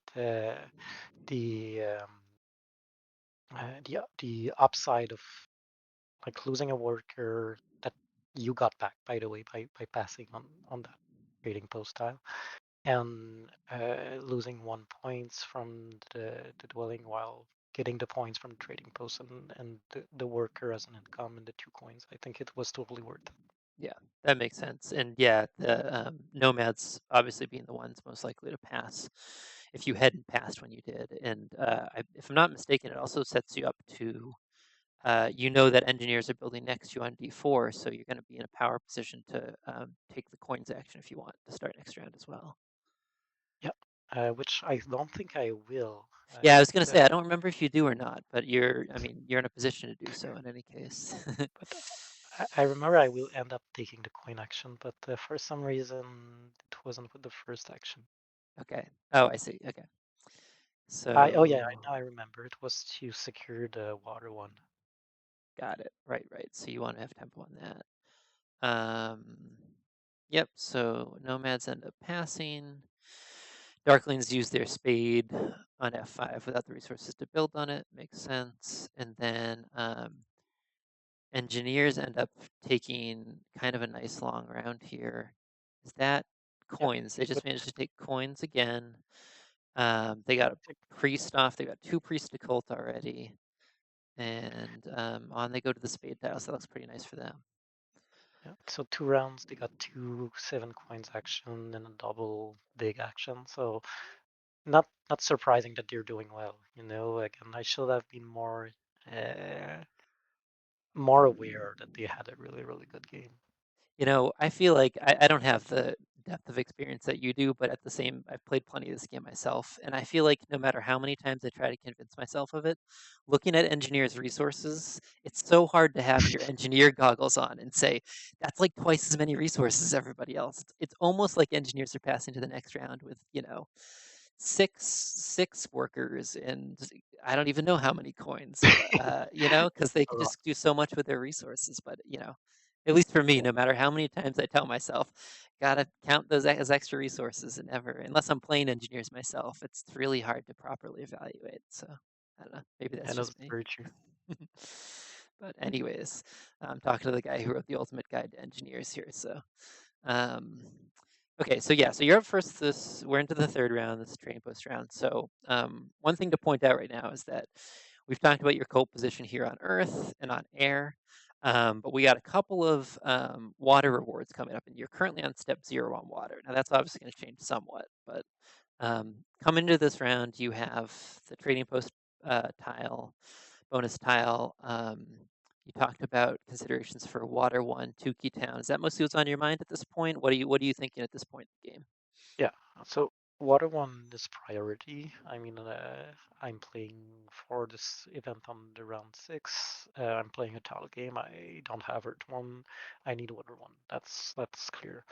B: the the upside of like losing a worker that you got back, by the way, by passing on that trading post tile. and losing 1 points from the dwelling while getting the points from the trading post and the worker as an income and the 2 coins. I think it was totally worth it.
A: Yeah, that makes sense. And yeah, the nomads obviously being the ones most likely to pass if you hadn't passed when you did. And if I'm not mistaken, it also sets you up to, you know that engineers are building next to you on D4, so you're going to be in a power position to take the coins action if you want to start next round as well.
B: Yep, which I don't think I will.
A: Yeah, I was going to
B: But
A: say, I don't remember if you do or not, but I mean, you're in a position to do so in any case.
B: but I remember I will end up taking the coin action, but for some reason it wasn't with the first action.
A: Okay. Oh, I see. Okay.
B: Oh yeah,
A: So
B: now I remember. It was to secure the water one.
A: got it. Right, right. So you want to have tempo on that. Yep. So nomads end up passing. Darklings use their spade on F5 without the resources to build on it. Makes sense. And then engineers end up taking kind of a nice long round here. Is that
B: Yep,
A: coins? They just
B: with
A: managed to take coins again. They got a priest off. They got 2 priests to cult already. And on they go to the spade tiles. That looks pretty nice for them.
B: yeah. So 2 rounds, they got 2 7 coins action and a double big action. So not surprising that they're doing well. You know, again, I should have been uh, more aware that they had a really good game.
A: I feel like I don't have the depth of experience that you do, but at the same, I've played plenty of this game myself, and I feel like no matter how many times I try to convince myself of it, looking at engineers' resources, it's so hard to have your engineer goggles on and say, that's like twice as many resources as everybody else. It's almost like engineers are passing to the next round with, six workers and I don't even know how many coins, but because they
B: A
A: could
B: lot.
A: just do so much with their resources. But at least for me,
B: Yeah,
A: no matter how many times I tell myself, gotta count those as extra resources, and never, unless I'm playing engineers myself, it's really hard to properly evaluate. So I don't know, maybe that's
B: and that's
A: just me.
B: very true.
A: But anyways, I'm talking to the guy who wrote the ultimate guide to engineers here. So um, okay, so yeah, so you're up first. We're into the third round, this training post round. So one thing to point out right now is that we've talked about your cult position here on Earth and on air, but we got a couple of water rewards coming up, and you're currently on step 0 on water. Now that's obviously going to change somewhat, but coming into this round, you have the trading post tile, bonus tile. You talked about considerations for water one, two key towns. Is that mostly what's on your mind at this point? What are you thinking at this point in the game?
B: Yeah. So water one is priority. I mean, I'm playing for this event on the round 6. I'm playing a tile game. I don't have earth one. I need water one. That's clear.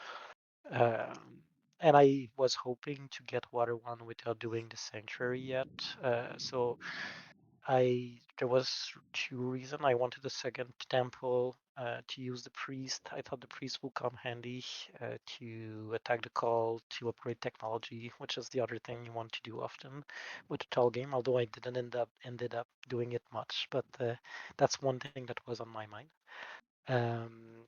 B: Um, and I was hoping to get water one without doing the sanctuary yet. So there was 2 reasons. I wanted a second temple to use the priest. I thought the priest will come handy to attack the call, to upgrade technology, which is the other thing you want to do often with the tall game. Although I didn't ended up doing it much, but that's one thing that was on my mind. Um,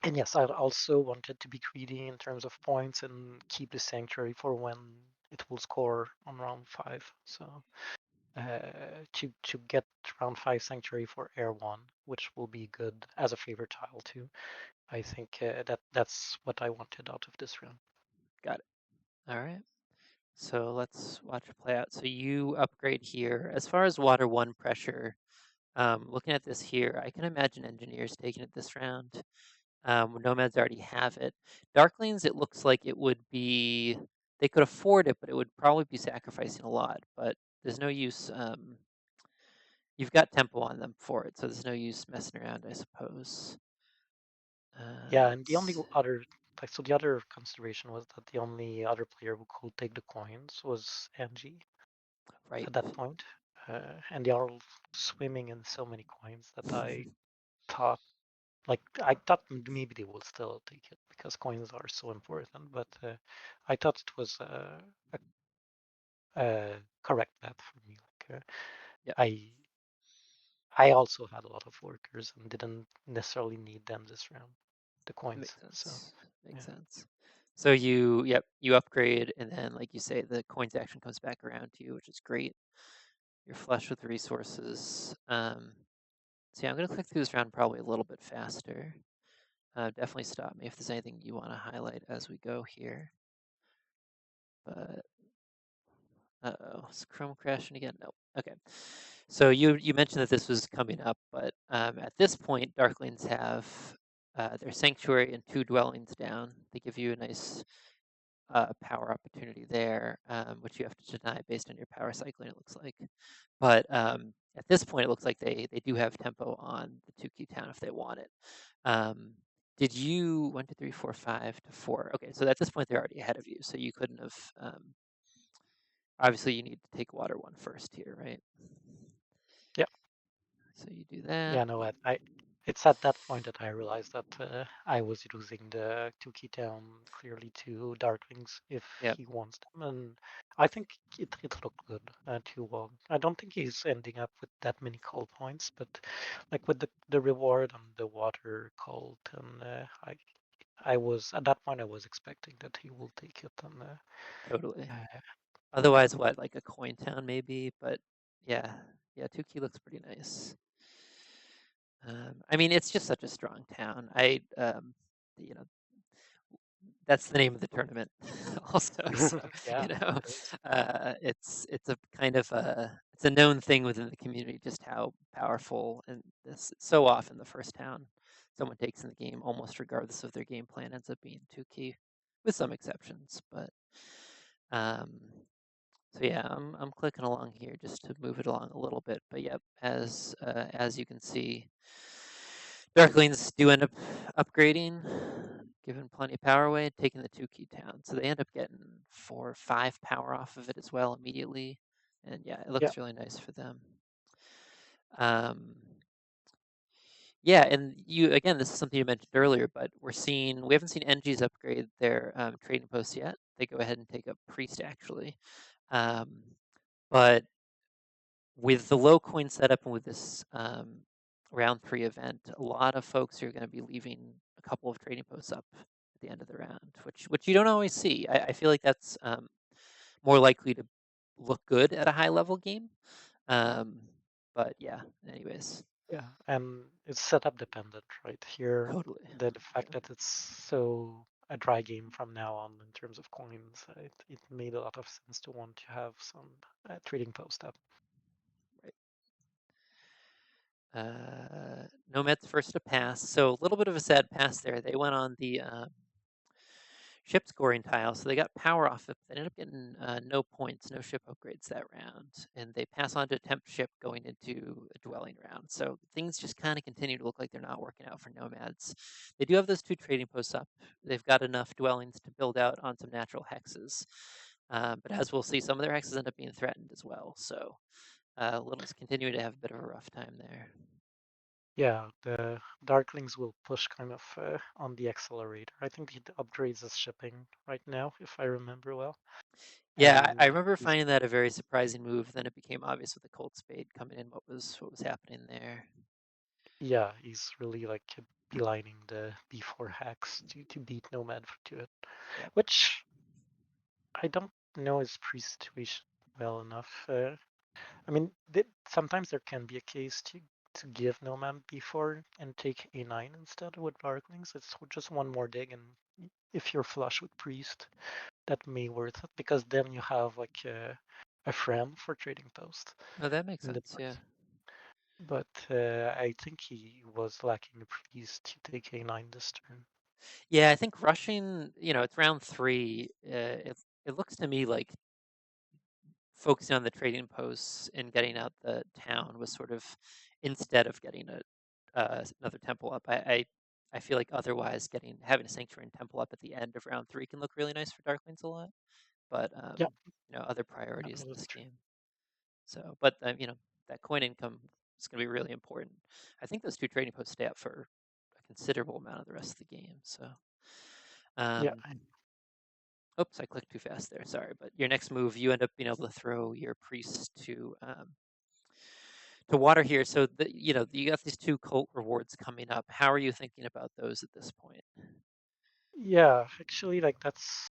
B: and yes, I also wanted to be greedy in terms of points and keep the sanctuary for when it will score on round 5. So to get round 5 sanctuary for air 1, which will be good as a favorite tile too. I think that's what I wanted out of this round.
A: Got it. All right. So let's watch it play out. So you upgrade here. As far as water one pressure, looking at this here, I can imagine engineers taking it this round. Nomads already have it. Darklings, it looks like it would be, they could afford it, but it would probably be sacrificing a lot. But there's no use. You've got tempo on them for it, so there's no use messing around, I suppose.
B: Yeah, and the only
A: Let's
B: other so the other consideration was that the only other player who could take the coins was Angie
A: right.
B: at that point. And they are all swimming in so many coins that thought I thought maybe they will still take it because coins are so important, but I thought it was a correct bet for me.
A: Yeah,
B: I I also had a lot of workers and didn't necessarily need them this round, the
A: that
B: coins.
A: makes
B: So
A: sense. Makes
B: yeah,
A: sense. So you upgrade, and then like you say, the coins action comes back around to you, which is great. You're flush with resources. So yeah, I'm gonna click through this round probably a little bit faster. Definitely stop me if there's anything you want to highlight as we go here. But uh-oh, is Chrome crashing again? No. Okay. So you mentioned that this was coming up, but at this point, Darklings have their sanctuary and 2 dwellings down. They give you a nice power opportunity there, which you have to deny based on your power cycling, it looks like. But at this point, it looks like they do have tempo on the 2 key town if they want it. Um, did you 1, 2, 3, 4, 5 to 4? Okay, so at this point they're already ahead of you, so you couldn't have. Obviously, you need to take water 1 first here, right?
B: Yeah.
A: So you do that.
B: Yeah, no, it's at that point that I realized that I was using the two key down clearly to Darklings if
A: Yep,
B: he wants them, and I think it looked good too. Well, I don't think he's ending up with that many call points, but like with the reward on the water cult, and I was at that point I was expecting that he will take it, and
A: totally.
B: uh,
A: Otherwise, what, like a coin town maybe? But yeah, yeah, 2 key looks pretty nice. I mean, it's just such a strong town. You know, that's the name of the tournament, also. So,
B: yeah,
A: you know,
B: it is.
A: it's a kind of it's a known thing within the community just how powerful, and this so often the first town someone takes in the game, almost regardless of their game plan, ends up being 2 key, with some exceptions. But um, so yeah, I'm clicking along here just to move it along a little bit. But yep, as you can see, Darklings do end up upgrading, giving plenty of power away, taking the 2 key town. So they end up getting 4 or 5 power off of it as well immediately. And yeah, it
B: Yeah,
A: looks really nice for them. Um, yeah, and you again, this is something you mentioned earlier, but we haven't seen NG's upgrade their trading posts yet. They go ahead and take up Priest actually. Um, but with the low coin setup and with this round 3 event, a lot of folks are going to be leaving a couple of trading posts up at the end of the round, which you don't always see. I feel like that's more likely to look good at a high level game. Um, but yeah, anyways,
B: yeah, and it's setup dependent, right? Here,
A: totally.
B: the fact that it's so a dry game from now on in terms of coins, it made a lot of sense to want to have some trading post up.
A: Right. Nomad's first to pass. So a little bit of a sad pass there. They went on the ship scoring tile, so they got power off it. They ended up getting no points, no ship upgrades that round, and they pass on to temp ship going into a dwelling round. So things just kind of continue to look like they're not working out for nomads. They do have those 2 trading posts up. They've got enough dwellings to build out on some natural hexes, but as we'll see, some of their hexes end up being threatened as well. So Little's continuing to have a bit of a rough time there.
B: Yeah, the Darklings will push kind of on the accelerator. I think it upgrades his shipping right now, if I remember well.
A: Yeah, I
B: And
A: remember
B: he's,
A: finding that a very surprising move. Then it became obvious with the Cold Spade coming in what was happening there.
B: yeah, he's really like beelining the B4 hacks to beat Nomad to it,
A: Yep.
B: which I don't know his pre-situation well enough. I mean, sometimes there can be a case to give Nomad B4 and take A9 instead with Darklings. It's just one more dig, and if you're flush with Priest, that may worth it because then you have like a friend for trading post
A: Oh, that makes
B: in the
A: sense. Yeah.
B: device. But I think he was lacking the Priest to take A9 this turn.
A: Yeah, I think rushing. It's round 3. It looks to me like focusing on the trading posts and getting out the town was sort of instead of getting another temple up. I feel like otherwise having a sanctuary and temple up at the end of round 3 can look really nice for Darklings a lot, but
B: Yeah,
A: other
B: yeah,
A: priorities in
B: that's
A: this
B: true.
A: game. So, but that coin income is going to be really important. I think those 2 trading posts stay up for a considerable amount of the rest of the game. So,
B: Yeah,
A: um, oops, I clicked too fast there. Sorry, but your next move, you end up being able to throw your priest to water here. So you got these 2 cult rewards coming up. How are you thinking about those at this point?
B: Yeah, actually, like that's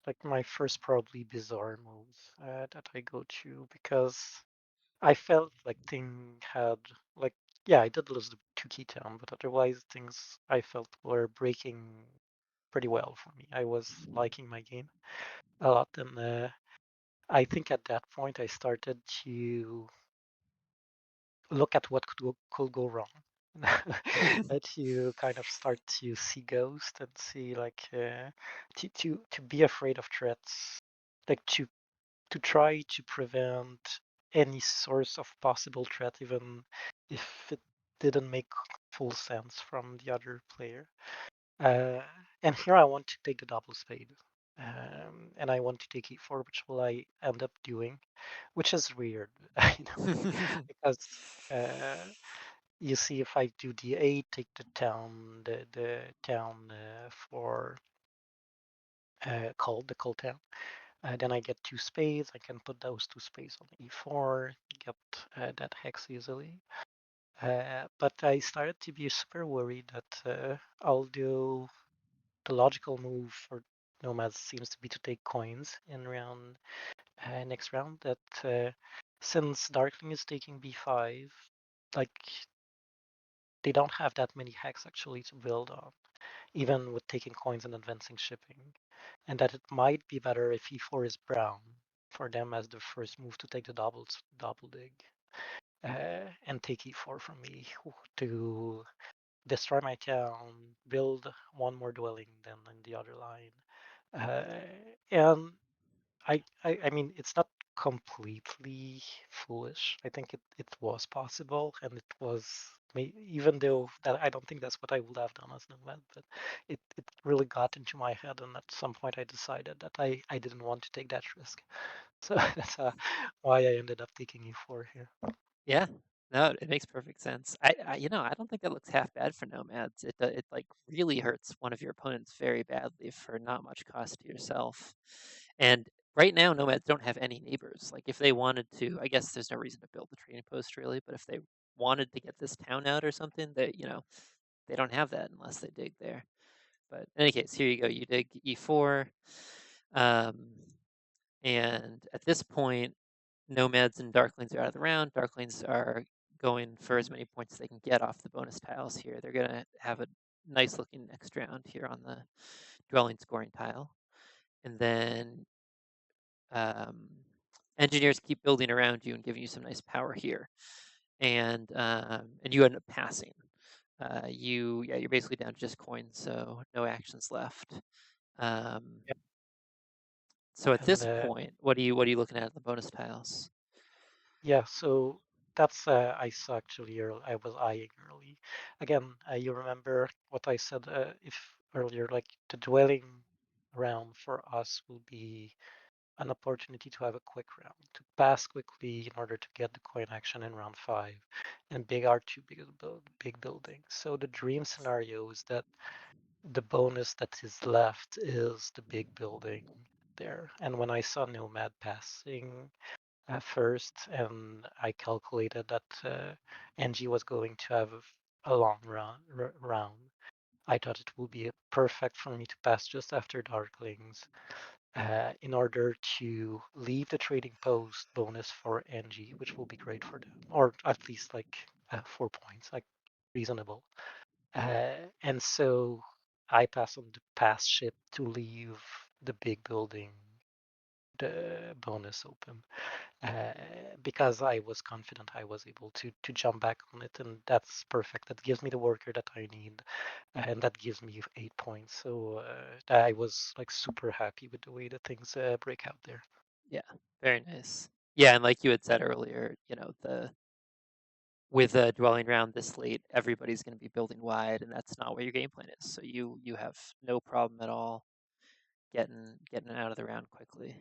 B: like my first probably bizarre move that I go to because I felt like thing had like yeah, I did lose the two key town, but otherwise things I felt were breaking pretty well for me. I was liking my game a lot, and I think at that point I started to look at what could go wrong. That you kind of start to see ghosts and see like to be afraid of threats, like to try to prevent any source of possible threat, even if it didn't make full sense from the other player. Uh, and here I want to take the double spade. And I want to take e4, which will I end up doing, which is weird, in a way, because uh, you see if I do d8, take the town for called the call town. Then I get two spades. I can put those two spades on e4, get that hex easily. But I started to be super worried that although the logical move for nomads seems to be to take coins in round next round, that since Darkling is taking b5, like they don't have that many hacks actually to build on, even with taking coins and advancing shipping, and that it might be better if e4 is brown for them as the first move to take the double dig and take e4 from me to destroy my town, build one more dwelling than in the other line. And I mean, it's not completely foolish. I think it was possible, and it was even though that I don't think that's what I would have done as Nomad, but it really got into my head, and at some point I decided that I didn't want to take that risk. So that's why I ended up taking E4 here.
A: Yeah, no, it makes perfect sense. I don't think that looks half bad for nomads. It like really hurts one of your opponents very badly for not much cost to yourself. And right now, nomads don't have any neighbors. Like if they wanted to, I guess there's no reason to build the trading post really. But if they wanted to get this town out or something, they don't have that unless they dig there. But in any case, here you go. You dig e4, um, and at this point, nomads and darklings are out of the round. Darklings are going for as many points as they can get off the bonus tiles here. They're going to have a nice looking next round here on the dwelling scoring tile. And then um, engineers keep building around you and giving you some nice power here. And you end up passing. You're basically down to just coins, so no actions left. Um,
B: Yeah.
A: so at
B: And
A: this point, what are you looking at in the bonus tiles?
B: yeah, so that's I saw actually early, I was eyeing early. Again, you remember what I said if earlier, like the dwelling round for us will be an opportunity to have a quick round, to pass quickly in order to get the coin action in round 5, and big R2 big building. So the dream scenario is that the bonus that is left is the big building there. And when I saw Nomad passing at first, and I calculated that NG was going to have a long round, I thought it would be perfect for me to pass just after Darklings in order to leave the trading post bonus for NG, which will be great for them, or at least like 4 points, like reasonable. And so I pass on the pass ship to leave the big building, the bonus open, because I was confident I was able to jump back on it, and that's perfect. That gives me the worker that I need, and that gives me 8 points. So I was like super happy with the way that things break out there.
A: Yeah, very nice. Yeah, and like you had said earlier, the with a dwelling round this late, everybody's going to be building wide, and that's not what your game plan is. So you have no problem at all getting out of the round quickly.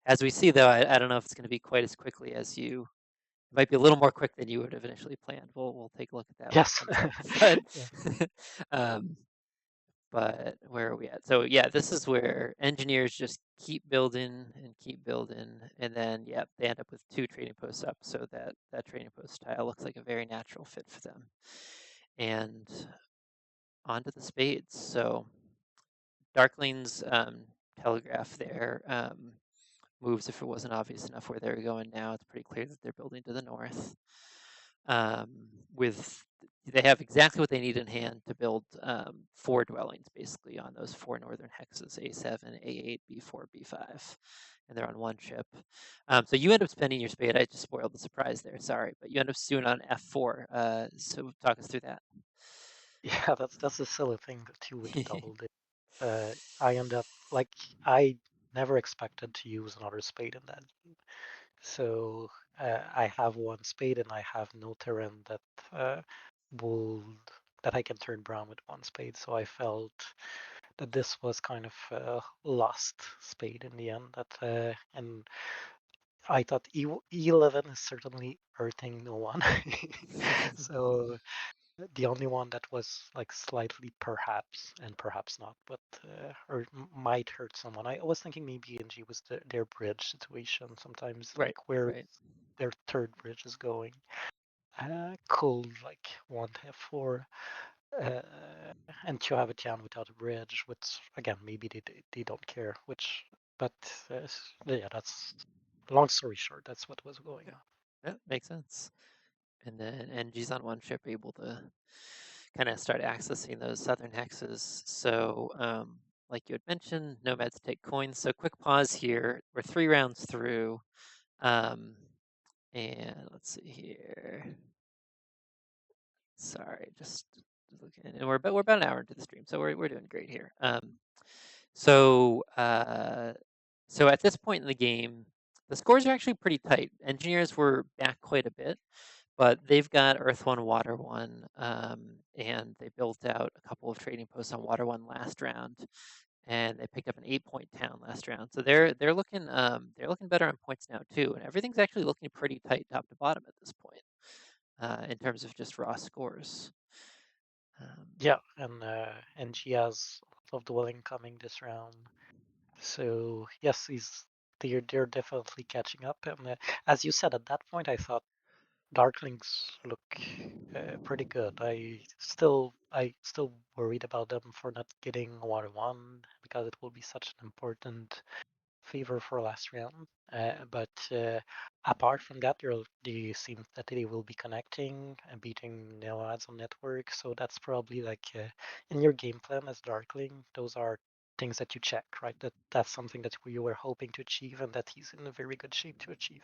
A: As we see, though, I don't know if it's going to be quite as quickly as you. It might be a little more quick than you would have initially planned. We'll take a look at that when it
B: Yes.
A: comes up. But
B: Yeah.
A: um, but where are we at? So yeah, this is where engineers just keep building and keep building, and then yeah, they end up with two trading posts up, so that trading post tile looks like a very natural fit for them. And onto the spades. So Darkling's telegraph there moves if it wasn't obvious enough where they're going now. It's pretty clear that they're building to the north. With they have exactly what they need in hand to build 4 dwellings basically on those 4 northern hexes: A7, A8, B4, B5, and they're on 1 ship. So you end up spending your spade. I just spoiled the surprise there. Sorry, but you end up doing on F4. So talk us through that.
B: Yeah, that's a silly thing too with the double dip. I end up like I never expected to use another spade in that game. So I have 1 spade and I have no terrain that will that I can turn brown with 1 spade. So I felt that this was kind of a lost spade in the end. And I thought E11 is certainly hurting no one. So the only one that was like slightly perhaps and perhaps not, but or might hurt someone. I was thinking maybe NG was their bridge situation. Sometimes
A: Right,
B: like where
A: right.
B: their third bridge is going. Cold like one F4 uh, and to have a town without a bridge, which again maybe they don't care. Which but yeah, that's long story short. That's what was going
A: Yeah,
B: on.
A: yeah, makes sense. And then NG's on 1 ship, able to kind of start accessing those southern hexes. So, like you had mentioned, nomads take coins. So, quick pause here. We're 3 rounds through. Um, and let's see here. Sorry, just looking. And we're about an hour into the stream, so we're doing great here. So, so at this point in the game, the scores are actually pretty tight. Engineers were back quite a bit, but they've got Earth One, Water One, and they built out a couple of trading posts on Water One last round, and they picked up an 8-point town last round. So they're looking better on points now too, and everything's actually looking pretty tight top to bottom at this point in terms of just raw scores. Um,
B: Yeah, and she has a lot of dwelling coming this round. So yes, they're definitely catching up. And as you said, at that point, I thought Darklings look pretty good. I still worried about them for not getting Water One because it will be such an important favor for last round. But apart from that, they seem that they will be connecting and beating nomads on network. So that's probably like in your game plan as Darkling, those are things that you check, right? That's something that you were hoping to achieve and that he's in a very good shape to achieve.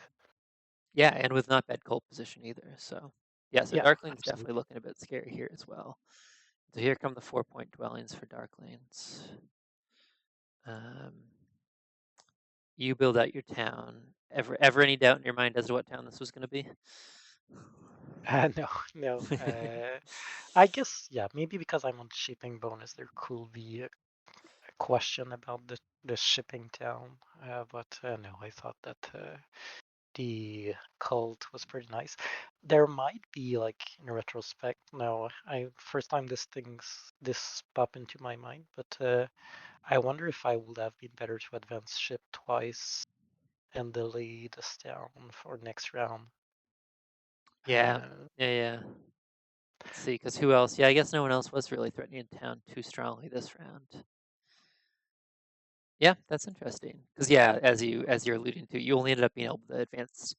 A: yeah, and with not bad cold position either. So yeah, so
B: Yeah,
A: Darkling's definitely
B: absolutely.
A: looking a bit scary here as well. So here come the 4-point dwellings for Darklings. Um, you build out your town. Ever any doubt in your mind as to what town this was going to be?
B: No, no. I guess yeah, maybe because I'm on shipping bonus, there could be a question about the shipping town. But no, I thought that the cult was pretty nice. There might be like in retrospect. No, I first time this pop into my mind, but I wonder if I would have been better to advance ship twice and delay this down for next round.
A: Yeah,
B: Uh,
A: yeah. Let's see, because who else? Yeah, I guess no one else was really threatening town too strongly this round. Yeah, that's interesting. Because yeah, as you're alluding to, you only ended up being able to advance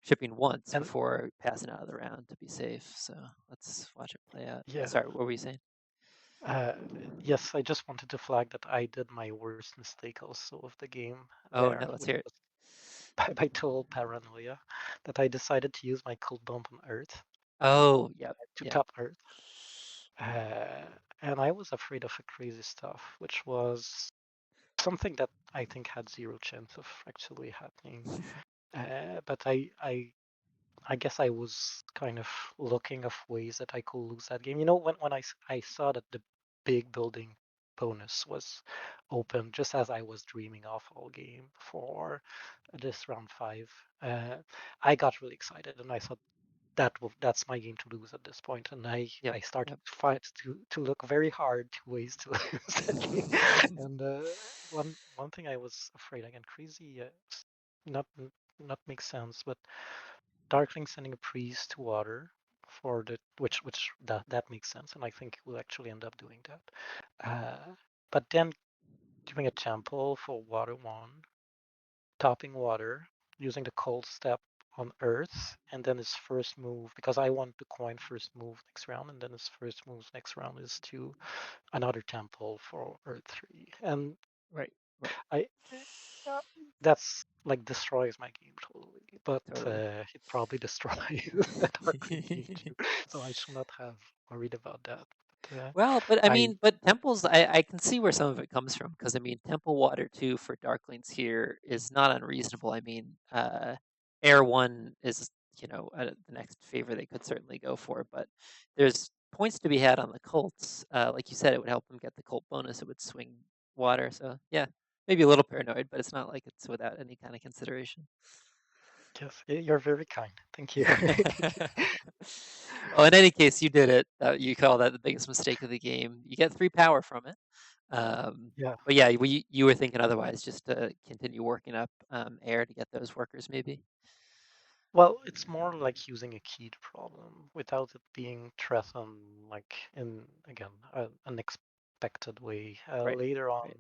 A: shipping once
B: and
A: before passing out of the round to be safe. So let's watch it play out.
B: yeah,
A: Sorry, what were you saying?
B: uh, yes, I just wanted to flag that I did my worst mistake also of the game
A: Oh no,
B: there,
A: let's
B: which
A: hear it.
B: was by total paranoia that I decided to use my cold bomb on Earth
A: Oh, yep,
B: to
A: yep.
B: top Earth. Uh, and I was afraid of a crazy stuff, which was something that I think had zero chance of actually happening. But I guess I was kind of looking of ways that I could lose that game. You know, when I saw that the big building bonus was open, just as I was dreaming of all game for this round 5, uh, I got really excited and I thought that's my game to lose at this point. And I
A: Yep,
B: I started
A: yep.
B: to fight to look very hard to ways to lose that game. And one thing I was afraid again, crazy, not not make sense, but Darkling sending a priest to water for the which that makes sense, and I think we'll actually end up doing that. But then giving a temple for water one, topping water, using the cold step on Earth, and then his first move, because I want the coin first move next round, and then his first move next round is to another temple for Earth 3. And
A: Right, right,
B: I uh, that's like destroys my game totally, but
A: totally.
B: it probably destroys the Darkling game too. So I should not have worried about that. But
A: Well, but I
B: I
A: mean, but temples, I can see where some of it comes from because I mean, temple water too for Darklings here is not unreasonable. I mean, Air One is the next favor they could certainly go for, but there's points to be had on the cults. Like you said, it would help them get the cult bonus. It would swing water, so yeah, maybe a little paranoid, but it's not like it's without any kind of consideration.
B: guess you're very kind. Thank you.
A: Well, in any case, you did it. You call that the biggest mistake of the game. You get 3 power from it.
B: Yeah.
A: But yeah, you were thinking otherwise, just to continue working up air to get those workers, maybe.
B: Well, it's more like using a keyed problem without it being threatened, like in again an unexpected way.
A: Right,
B: Later on,
A: right.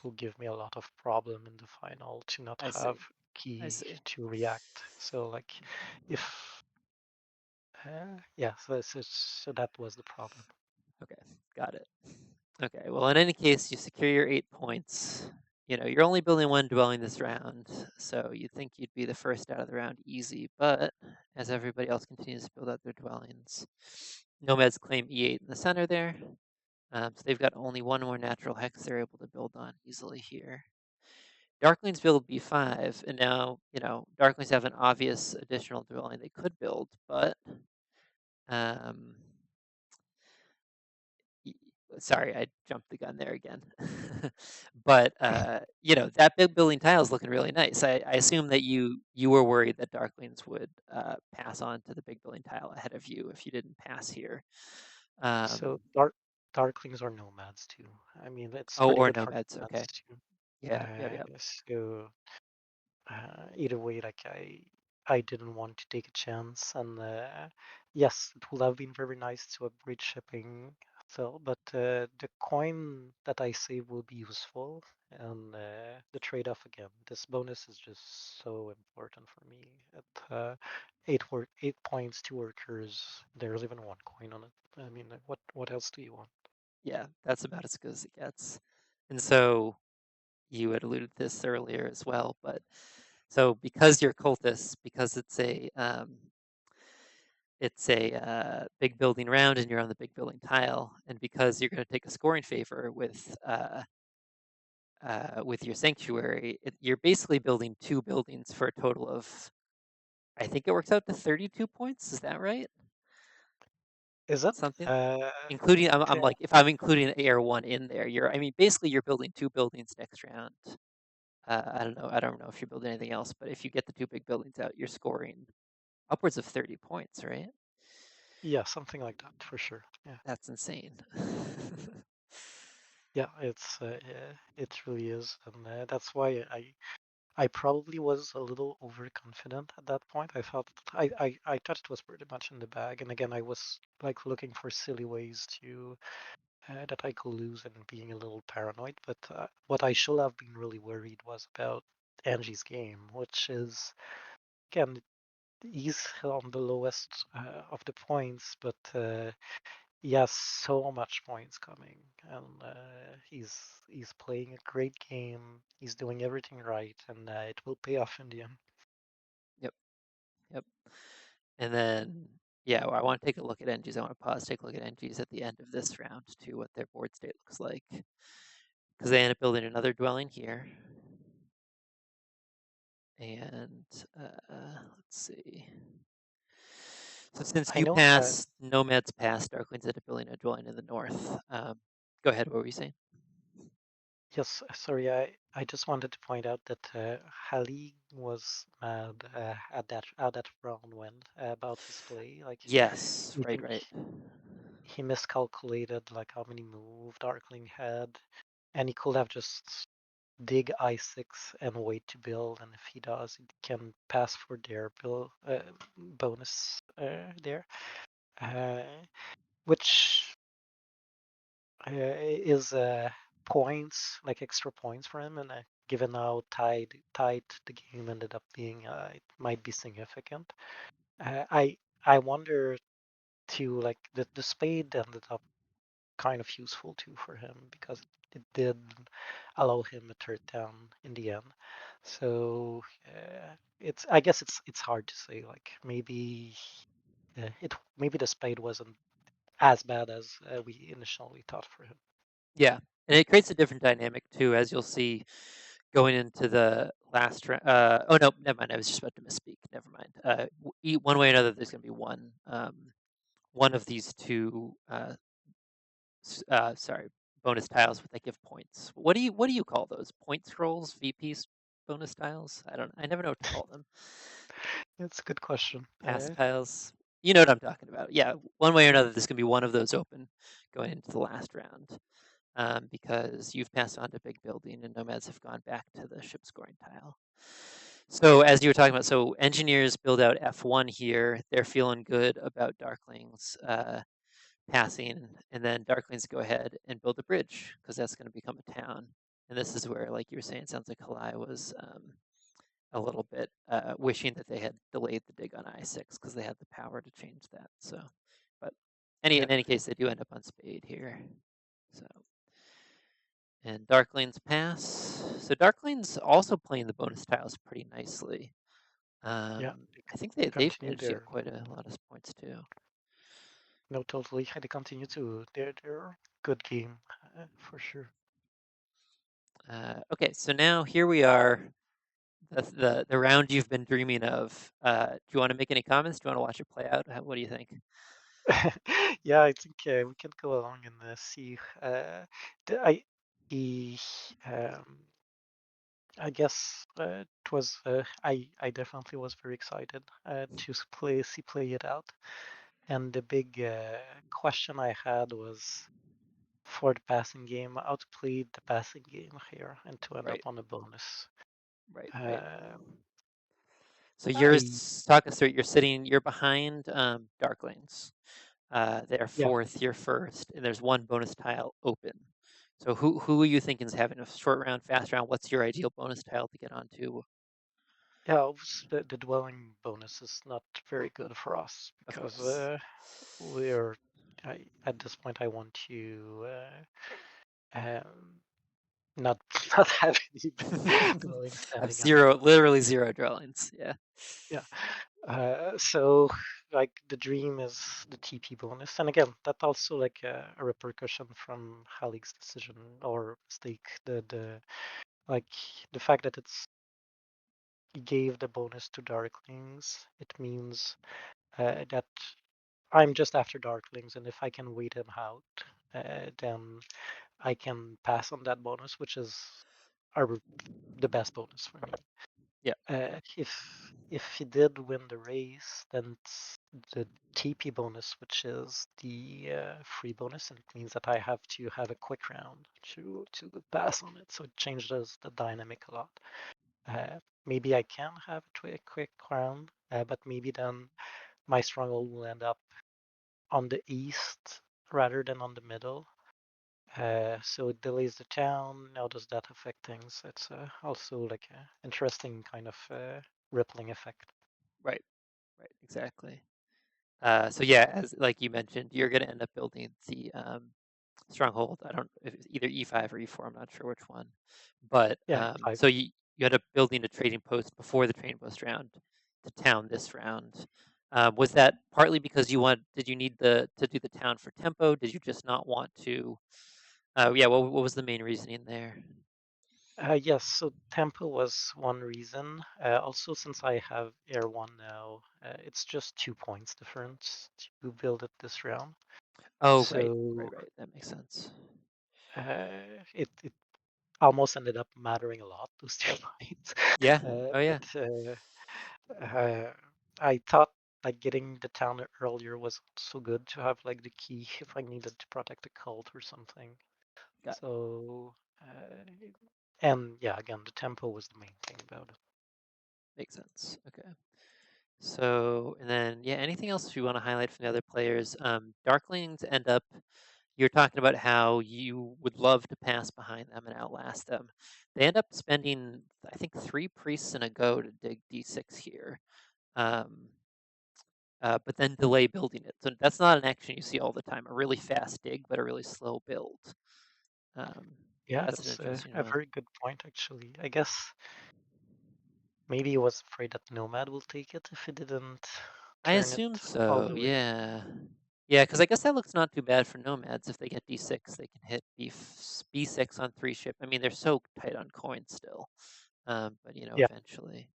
B: will give me a lot of problem in the final to not
A: I
B: have
A: see. I
B: key
A: see.
B: to react. So like if yeah, so that was the problem.
A: Okay, got it. Okay, well, in any case, you secure your 8 points. You're only building one dwelling this round, so you'd think you'd be the first out of the round easy, but as everybody else continues to build out their dwellings, nomads claim E8 in the center there, so they've got only one more natural hex they're able to build on easily here. Darklings build B5, and now, Darklings have an obvious additional dwelling they could build, but um, y- sorry, I jumped the gun there again. But that big building tile is looking really nice. I assume that you were worried that Darklings would pass on to the big building tile ahead of you if you didn't pass here. Um,
B: So darklings are nomads too. I mean, it's
A: oh,
B: pretty
A: or
B: good for
A: nomads.
B: nomads
A: Okay.
B: too.
A: Yeah. Yep. Yep.
B: So either way, like I didn't want to take a chance, and yes, it would have been very nice to upgrade shipping still, but the coin that I save will be useful, and the trade-off again, this bonus is just so important for me. At 8 points, 2 workers, there's even one coin on it. I mean, what else do you want?
A: Yeah. That's about as good as it gets. And so you had alluded to this earlier as well, but so because you're cultists, because it's a big building round and you're on the big building tile, and because you're going to take a scoring favor with your sanctuary, you're basically building 2 buildings for a total of, I think it works out to 32 points. Is that right?
B: Is it?
A: Something including I'm
B: Okay.
A: like if I'm including Air One in there, I mean basically you're building 2 buildings next round. I don't know if you're building anything else, but if you get the 2 big buildings out, you're scoring upwards of 30 points, right?
B: Yeah, something like that for sure. Yeah.
A: That's insane.
B: Yeah, it really is, and that's why I probably was a little overconfident at that point. I thought I thought it was pretty much in the bag, and again, I was like looking for silly ways to that I could lose and being a little paranoid. But what I should have been really worried was about Angie's game, which is again he's on the lowest of the points, but he has so much points coming, and he's playing a great game. He's doing everything right, and it will pay off in the end.
A: Yep, yep. And then, yeah, well, I want to take a look at NGs. I want to pause, take a look at NGs at the end of this round too, what their board state looks like. Because they end up building another dwelling here. And let's see. So since
B: I
A: you
B: know.
A: pass, Nomads pass, Darklings end up building a dwelling in the north. Go ahead, what were you saying?
B: Yes, sorry. I just wanted to point out that Hali was mad at that round went about his play. Like
A: Yes,
B: I
A: right,
B: think
A: right.
B: he miscalculated like how many move Darkling had, and he could have just dig I6 and wait to build, and if he does, he can pass for their build bonus there, uh, which is points, like extra points for him, and given how tight the game ended up being, it might be significant. I wonder too, like the spade ended up kind of useful too for him because it did allow him a third down in the end. So it's I guess it's hard to say. Like maybe maybe the spade wasn't as bad as we initially thought for him.
A: Yeah, and it creates a different dynamic too, as you'll see going into the last round. Oh no, never mind. I was just about to misspeak. Never mind. One way or another, there's going to be one of these two. Sorry, bonus tiles that give points. What do you call those? Point scrolls, VPs, bonus tiles? I don't. I never know what to call them.
B: It's a good question.
A: Pass tiles. You know what I'm talking about. Yeah, one way or
B: Yeah,
A: another, there's going to be one of those open going into the last round. Because you've passed on to big building and nomads have gone back to the ship scoring tile. So as you were talking about, so engineers build out F1 here. They're feeling good about Darklings passing, and then Darklings go ahead and build a bridge because that's going to become a town. And this is where, like you were saying, it sounds like Halai was a little bit wishing that they had delayed the dig on I6 because they had the power to change that. So, but
B: yeah,
A: in any case, they do end up on Spade here. So. And Darkling's pass. So Darkling's also playing the bonus tiles pretty nicely.
B: yeah.
A: I think they've
B: Continue
A: managed to get
B: their
A: quite a lot of points too.
B: no, totally. They continue to their good game for sure.
A: Okay, so now here we are, the round you've been dreaming of. Do you want to make any comments? Do you want to watch it play out? What do you think?
B: Yeah, I think we can go along and see. The, I the I guess it was I definitely was very excited to play it out. And the big question I had was for the passing game, how to play the passing game here and to end up
A: Right,
B: on a bonus.
A: right.
B: Uh,
A: So
B: I
A: talk us through it. You're behind Darklings. They're
B: yeah
A: fourth, you're first, and there's one bonus tile open. So who are you thinking is having a short round, fast round? What's your ideal bonus tile to get onto?
B: the dwelling bonus is not very good for us
A: Of
B: because
A: course.
B: we're at this point I want to not not have any dwelling
A: Have
B: standing on the
A: zero,
B: board.
A: literally zero dwellings. Yeah.
B: Yeah. So like the dream is the TP bonus, and again, that's also like a repercussion from Halig's decision or mistake. The like the fact that he gave the bonus to Darklings, it means that I'm just after Darklings, and if I can wait him out, then I can pass on that bonus, which is our, the best bonus for me.
A: Yeah.
B: If he did win the race, then it's the TP bonus, which is the free bonus, and it means that I have to have a quick round to pass on it. So it changes the dynamic a lot. Maybe I can have a quick round, but maybe then my stronghold will end up on the east rather than on the middle. So it delays the town. How does that affect things? It's also like an interesting kind of rippling effect.
A: Right. Right. Exactly. So yeah, as like you mentioned, you're going to end up building the stronghold. I don't if it's either E5 or E4. I'm not sure which one, but
B: Yeah, 5.
A: so you end up building a trading post before the trading post round to town this round. Was that partly because did you need to do the town for tempo? Did you just not want to? Yeah. What was the main reasoning there?
B: Yes, so tempo was one reason. Also, since I have Air 1 now, it's just 2 points difference to build it this round.
A: Oh, right,
B: So
A: That makes sense.
B: it almost ended up mattering a lot, those 2 points.
A: Yeah.
B: Uh,
A: Oh, yeah.
B: but uh, I thought like getting the town earlier was so good to have like the key if I needed to protect a cult or something.
A: Got it.
B: So, and yeah, again, the tempo was the main thing about it.
A: Makes sense. Okay. So, and then, yeah, anything else you want to highlight from the other players? Darklings end up, you're talking about how you would love to pass behind them and outlast them. They end up spending, I think, 3 priests and a go to dig D6 here, um, but then delay building it. So that's not an action you see all the time. A really fast dig, but a really slow build. Um,
B: Yeah,
A: that's an
B: it's
A: interesting
B: a
A: one.
B: very good point, actually. I guess maybe he was afraid that Nomad will take it if he didn't
A: I
B: turn it
A: assume
B: all
A: so.
B: the way.
A: Yeah. Yeah, because I guess that looks not too bad for nomads. If they get D6, they can hit B6 on 3 ship. I mean, they're so tight on coins still, but
B: Yeah,
A: eventually.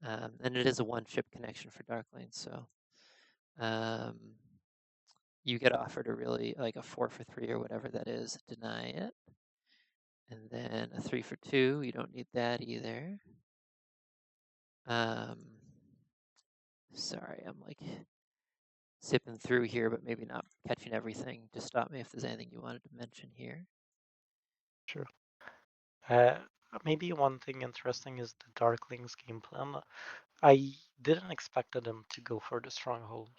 A: And it is a 1 ship connection for Darklane, so um, you get offered a really like a 4 for 3 or whatever that is. Deny it, and then a 3 for 2. You don't need that either. Um, sorry, I'm like zipping through here, but maybe not catching everything. Just stop me if there's anything you wanted to mention here.
B: sure. Uh, Maybe one thing interesting is the Darklings game plan. I didn't expect them to go for the stronghold.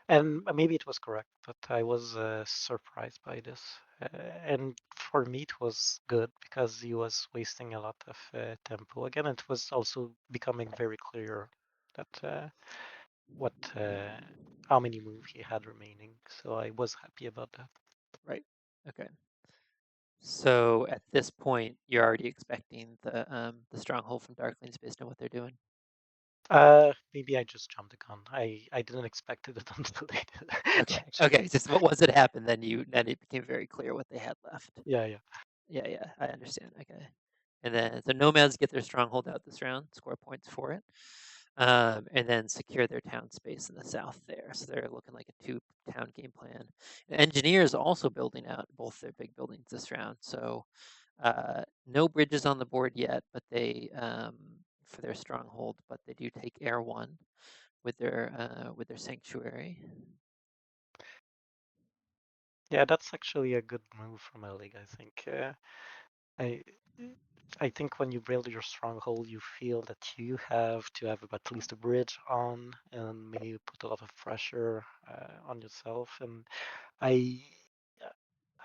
B: And maybe it was correct, but I was surprised by this. And for me, it was good because he was wasting a lot of tempo. Again, it was also becoming very clear that what how many moves he had remaining. So I was happy about that.
A: Right. Okay. So at this point, you're already expecting the stronghold from Darklings based on what they're doing.
B: Maybe I just jumped the gun. I didn't expect it until they did,
A: Okay.
B: actually.
A: Okay. Just what once it happened, then it became very clear what they had left.
B: Yeah, yeah.
A: Yeah. Yeah. I understand. Okay. And then the nomads get their stronghold out this round, score points for it, and then secure their town space in the south there. So they're looking like a 2 town game plan. And engineers also building out both their big buildings this round. So no bridges on the board yet, but they for their stronghold, but they do take Air 1 with their sanctuary.
B: Yeah, that's actually a good move from a league, I think. I I think when you build your stronghold, you feel that you have to have at least a bridge on, and maybe put a lot of pressure on yourself. And I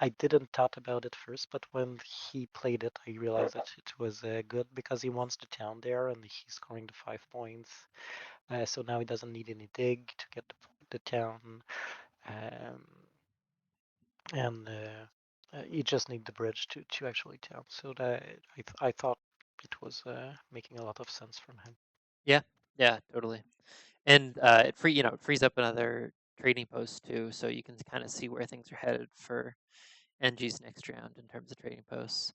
B: I didn't thought about it first, but when he played it, I realized that it was good because he wants the town there, and he's scoring the 5 points. So now he doesn't need any dig to get the town. Um, and you just need the bridge to actually tell. So that I thought it was making a lot of sense from him.
A: Yeah, yeah, totally. And it frees up another trading post too, so you can kind of see where things are headed for NG's next round in terms of trading posts.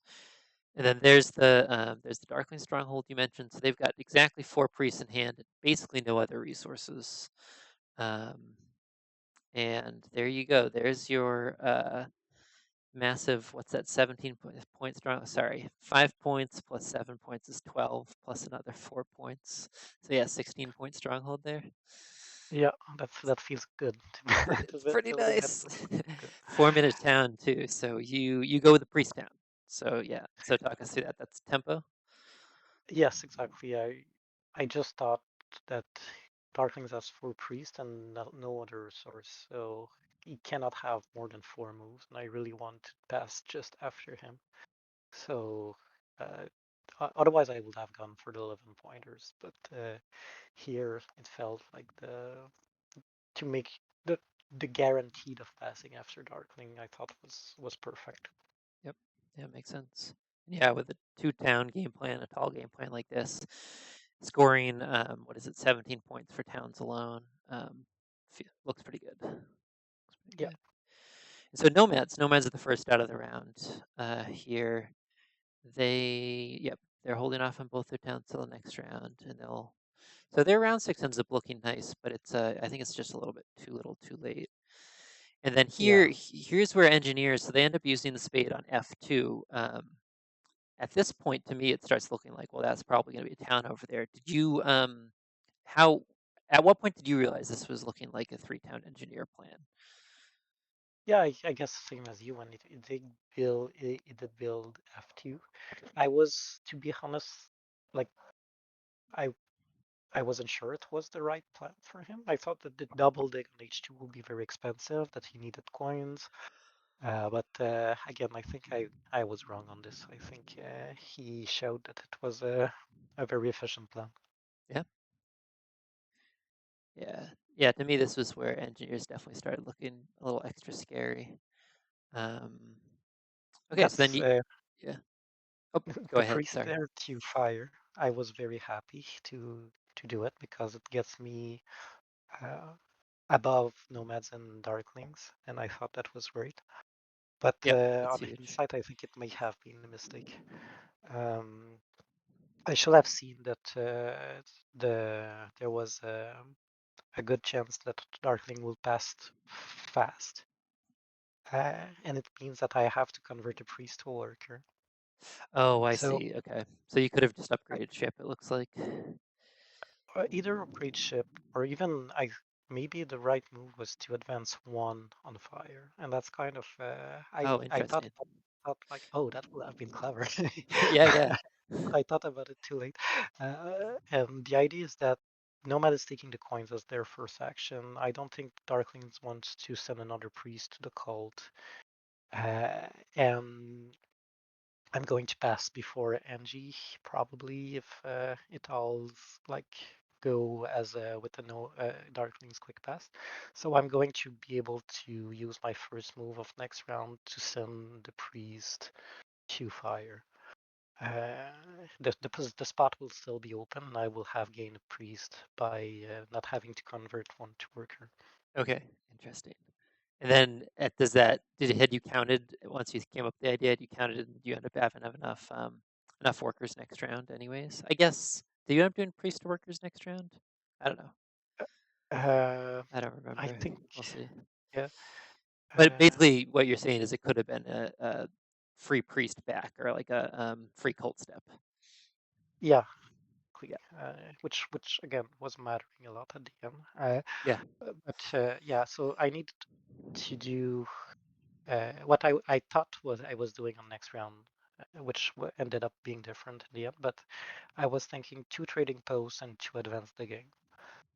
A: And then there's the Darkling Stronghold you mentioned. So they've got exactly 4 priests in hand, and basically no other resources. Um, and there you go. There's your massive. What's that? 17 point strong. Sorry, 5 points plus 7 points is 12, plus another 4 points. So yeah, 16 point stronghold there.
B: Yeah, that feels good.
A: It's pretty
B: Building that
A: nice.
B: feels good.
A: 4 minute town too. So you go with the priest town. So yeah. So talk us through that. That's tempo.
B: Yes, exactly. I just thought that Darklings has 4 priests and no other resource, so he cannot have more than 4 moves, and I really want to pass just after him. So uh, otherwise, I would have gone for the 11 pointers, but here it felt like the to make the guaranteed of passing after Darkling, I thought was perfect.
A: Yep. Yeah, makes sense. Yeah, with a 2 town game plan, a tall game plan like this, scoring what is it, 17 points for towns alone, looks pretty good. Looks pretty
B: Yeah,
A: good. So nomads are the first out of the round here. They're holding off on both their towns till the next round, and so their round 6 ends up looking nice, but I think it's just a little bit too little, too late. And then
B: yeah,
A: here's where engineers, so they end up using the spade on F2. At this point, to me, it starts looking like, well, that's probably going to be a town over there. Did you how at what point did you realize this was looking like a 3 town engineer plan?
B: yeah. I guess same as you when it did build F2. I was, to be honest, like I I wasn't sure it was the right plan for him. I thought that the double dig on H2 would be very expensive, that he needed coins. But again, I think I was wrong on this. I think he showed that it was a very efficient plan.
A: Yeah, yeah, yeah. To me, this was where engineers definitely started looking a little extra scary. Um, okay, so then
B: That's
A: you, yeah. Oh, go
B: the
A: ahead.
B: priest
A: Sorry.
B: there to fire. I was very happy to do it because it gets me uh, above nomads and darklings, and I thought that was great. But
A: Yep, that's
B: on
A: huge.
B: hindsight, I think it may have been a mistake. Um, I should have seen that there was a good chance that darkling will pass fast, and it means that I have to convert a priest to a worker.
A: Oh, I
B: So
A: see. Okay, so you could have just upgraded ship. It looks like.
B: either upgrade ship or even I maybe the right move was to advance one on fire, and that's kind of
A: Oh,
B: I thought
A: interesting.
B: thought like, oh, that would have been clever.
A: Yeah, yeah.
B: But I thought about it too late. And the idea is that Nomad is taking the coins as their first action. I don't think Darklings wants to send another priest to the cult. And I'm going to pass before NG probably if it all like go as with the no Darklings quick pass. So I'm going to be able to use my first move of next round to send the priest to fire. Uh, the spot will still be open, and I will have gained a priest by not having to convert one to worker.
A: Okay, interesting. And then does that had you counted once you came up with the idea? Had you counted and you end up having enough enough workers next round, anyways? I guess. Do you end up doing priest workers next round? I don't know.
B: Uh,
A: I don't
B: I
A: remember.
B: think,
A: We'll see.
B: yeah,
A: But
B: uh,
A: basically, what you're saying is it could have been a free priest back or like a free cult step.
B: yeah,
A: Yeah.
B: which again was mattering a lot at the end.
A: Yeah.
B: But yeah, so I needed to do what I thought was I was doing on next round, which ended up being different in the end. But I was thinking two trading posts and two advanced digging.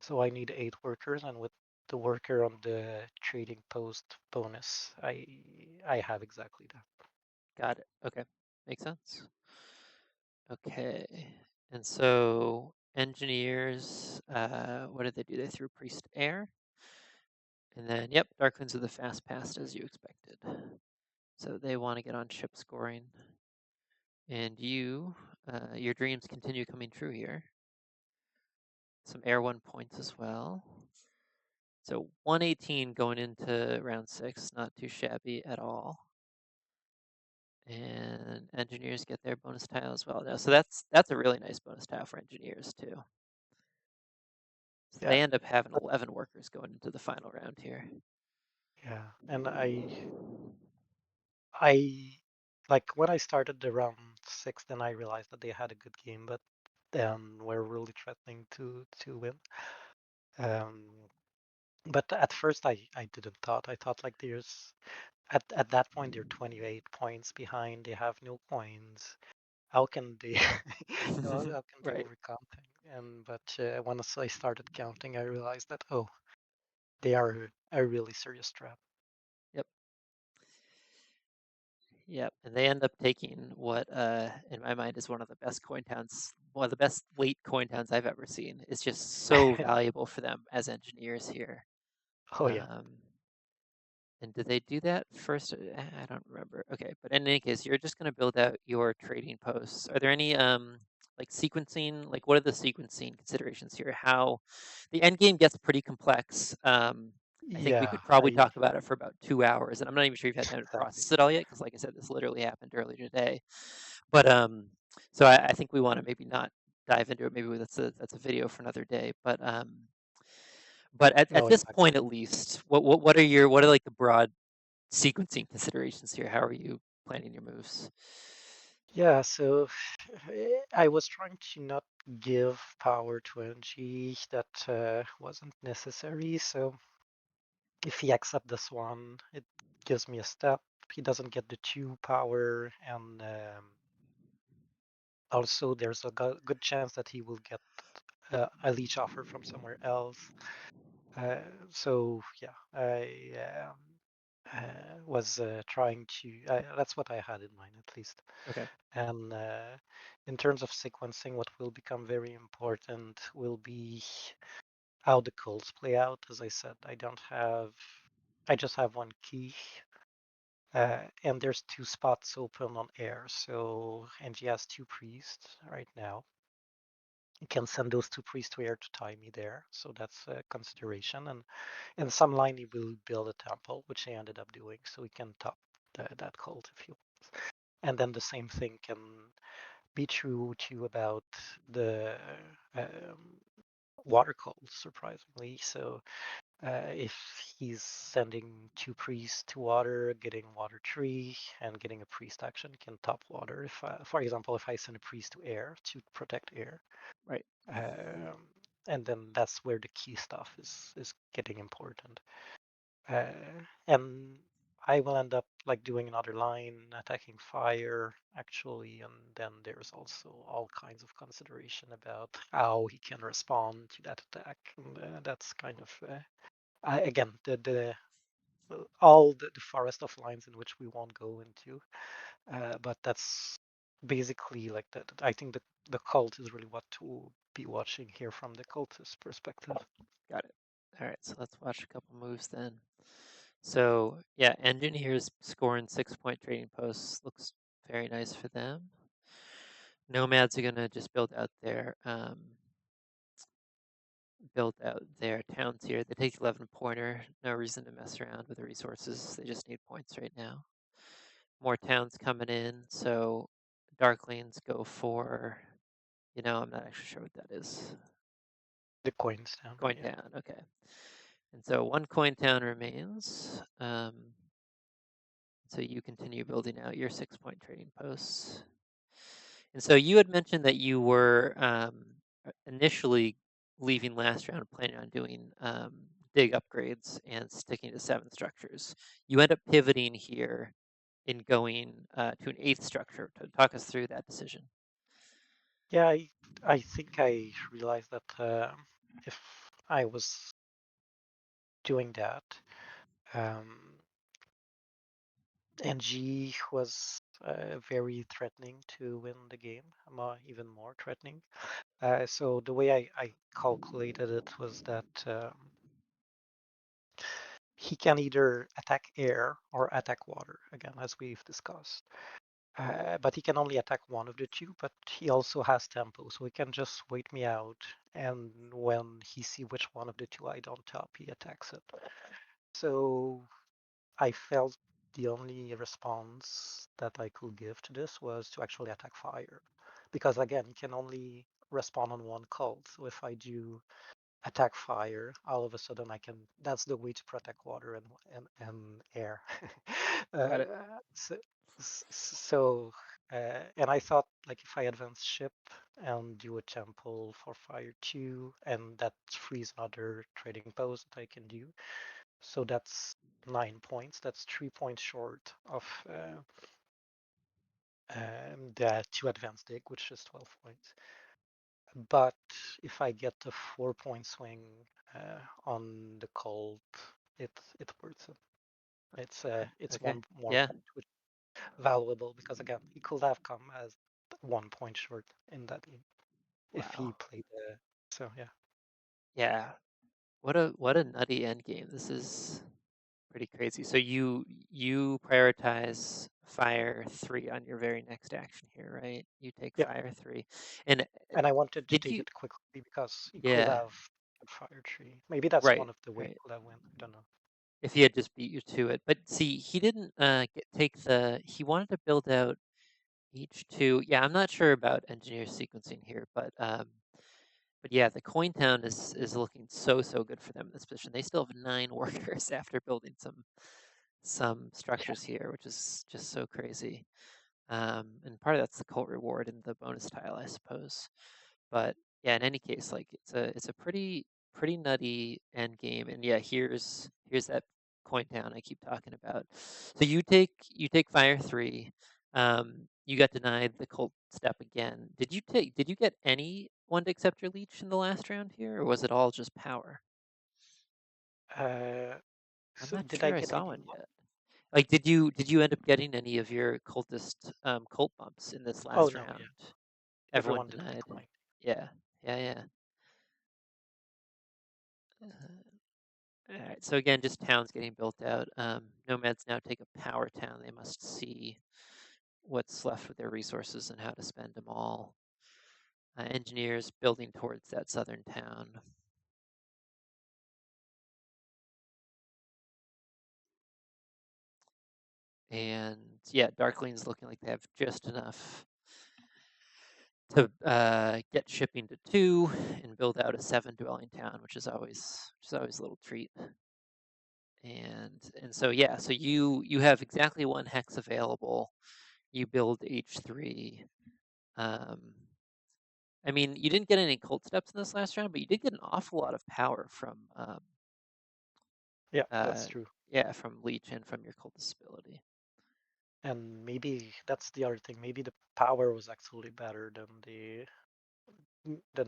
B: So I need 8 workers, and with the worker on the trading post bonus, I have exactly that.
A: Got it. Okay. Makes sense. Okay. And so engineers, what did they do? They threw priest air. And then, yep, Darklings are the fast passed as you expected. So they want to get on ship scoring. And your dreams continue coming true here. Some air 1 points as well. So 118 going into round 6, not too shabby at all. And engineers get their bonus tile as well. Now, so that's a really nice bonus tile for engineers too. So
B: Yeah,
A: they end up having
B: but
A: 11 workers going into the final round here.
B: yeah, and I like when I started the round 6, then I realized that they had a good game, but then were really threatening to win. Um, but at first I didn't thought. I thought like there's at that point they're 28 points behind. They have no coins. How can they how can they
A: Right.
B: overcome things? And but once I started counting, I realized that oh, they are a really serious trap.
A: Yep. Yep. And they end up taking what, in my mind, is one of the best coin towns, one of the best late coin towns I've ever seen. It's just so valuable for them as engineers here.
B: Oh yeah,
A: Um, And did they do that first? I don't remember. Okay, but in any case, you're just going to build out your trading posts. Are there any like sequencing? Like, what are the sequencing considerations here? How the end game gets pretty complex. I think we
B: yeah,
A: could probably
B: I
A: talk about it for about 2 hours, and I'm not even sure you've had time to
B: exactly.
A: process it all yet, because, like I said, this literally happened earlier today. But so I think we want to maybe not dive into it. Maybe that's a video for another day. But at
B: No,
A: this
B: exactly.
A: point, at least, what are like the broad sequencing considerations here? How are you planning your moves?
B: Yeah, so I was trying to not give power to NG that wasn't necessary. So if he accepts this one, it gives me a step. He doesn't get the 2 power, and also there's a good chance that he will get a leech offer from somewhere else. Uh, so yeah, I was trying to. That's what I had in mind, at least.
A: Okay.
B: And in terms of sequencing, what will become very important will be how the calls play out. As I said, I just have one key, and there's two spots open on air. So, and she has two priests right now. You can send those two priests to air to tie me there. So that's a consideration. And in some line, he will build a temple, which he ended up doing. So we can top that cult if you want. And then the same thing can be true too about the water calls, surprisingly. So if he's sending two priests to water, getting water tree, and getting a priest action, can top water. If, for example, if I send a priest to air to protect air,
A: Right.
B: um, and then that's where the key stuff is getting important. Uh, and I will end up like doing another line, attacking fire, actually, and then there's also all kinds of consideration about how he can respond to that attack. And that's kind of again the all the forest of lines in which we won't go into. But that's basically like that. I think the cult is really what to be watching here from the cultist perspective.
A: Got it. All right, so let's watch a couple moves then. So yeah, engineers scoring 6-point trading posts looks very nice for them. Nomads are gonna just build out their towns here. They take 11 pointer. No reason to mess around with the resources. They just need points right now. More towns coming in. So Darklings go for, I'm not actually sure what that is.
B: The coins down,
A: Coin
B: yeah.
A: town. Okay. And so one coin town remains. So you continue building out your 6-point trading posts. And so you had mentioned that you were initially leaving last round planning on doing dig upgrades and sticking to 7 structures. You end up pivoting here in going to an 8th structure. To talk us through that decision.
B: Yeah, I think I realized that if I was doing that, um, NG was very threatening to win the game, even more threatening. So the way I calculated it was that he can either attack air or attack water, again, as we've discussed. But he can only attack one of the two, but he also has tempo, so he can just wait me out, and when he see which one of the two I don't top, he attacks it. So I felt the only response that I could give to this was to actually attack fire. Because again, he can only respond on one cult. So if I do attack fire, all of a sudden I can. That's the way to protect water and air. uh,
A: Got it.
B: so, so and I thought like if I advance ship and do a temple for fire 2, and that frees another trading post that I can do. So that's 9 points. That's 3 points short of the 2 advanced dig, which is 12 points. But if I get a 4 point swing on the cold, it worth it. It's
A: Okay.
B: one more
A: Yeah.
B: point, which is valuable because again, he could have come as 1 point short in that game if he
A: Wow.
B: played the. So yeah,
A: Yeah. What a nutty end game. This is pretty crazy. So you prioritize fire 3 on your very next action here, right? You take
B: yeah.
A: fire 3. And
B: And I wanted to
A: did
B: take
A: you
B: it quickly because he could
A: yeah,
B: have fire tree. Maybe that's one
A: right,
B: of the way he
A: right.
B: could have win. I don't know.
A: If he had just beat you to it. But see, he didn't he wanted to build out H2. Yeah, I'm not sure about engineer sequencing here, but yeah, the coin town is looking so good for them in this position. They still have 9 workers after building some
B: Yeah,
A: structures here, which is just so crazy. And part of that's the cult reward and the bonus tile, I suppose. But yeah, in any case, like it's a pretty nutty end game. And yeah, here's that coin down I keep talking about. So you take fire 3. You got denied the cult step again. Did you get any one to accept your leech in the last round here, or was it all just power?
B: Uh,
A: I'm
B: so
A: not
B: did I
A: sure I
B: get
A: saw
B: any?
A: one yet. Like, did you end up getting any of your cultist cult bumps in this
B: Oh
A: last
B: no, yeah,
A: round? Everyone
B: everyone did
A: denied.
B: decline.
A: Yeah, yeah. All right. So again, just towns getting built out. Nomads now take a power town. They must see what's left with their resources and how to spend them all. Engineers building towards that southern town. And yeah, Darkling's looking like they have just enough to get shipping to 2 and build out a 7 dwelling town, which is always a little treat. And so yeah, so you have exactly 1 hex available. You build H3. Um, I mean, you didn't get any cult steps in this last round, but you did get an awful lot of power from
B: Yeah,
A: uh,
B: that's true.
A: yeah, from Leech and from your cultist ability.
B: And maybe that's the other thing. Maybe the power was actually better than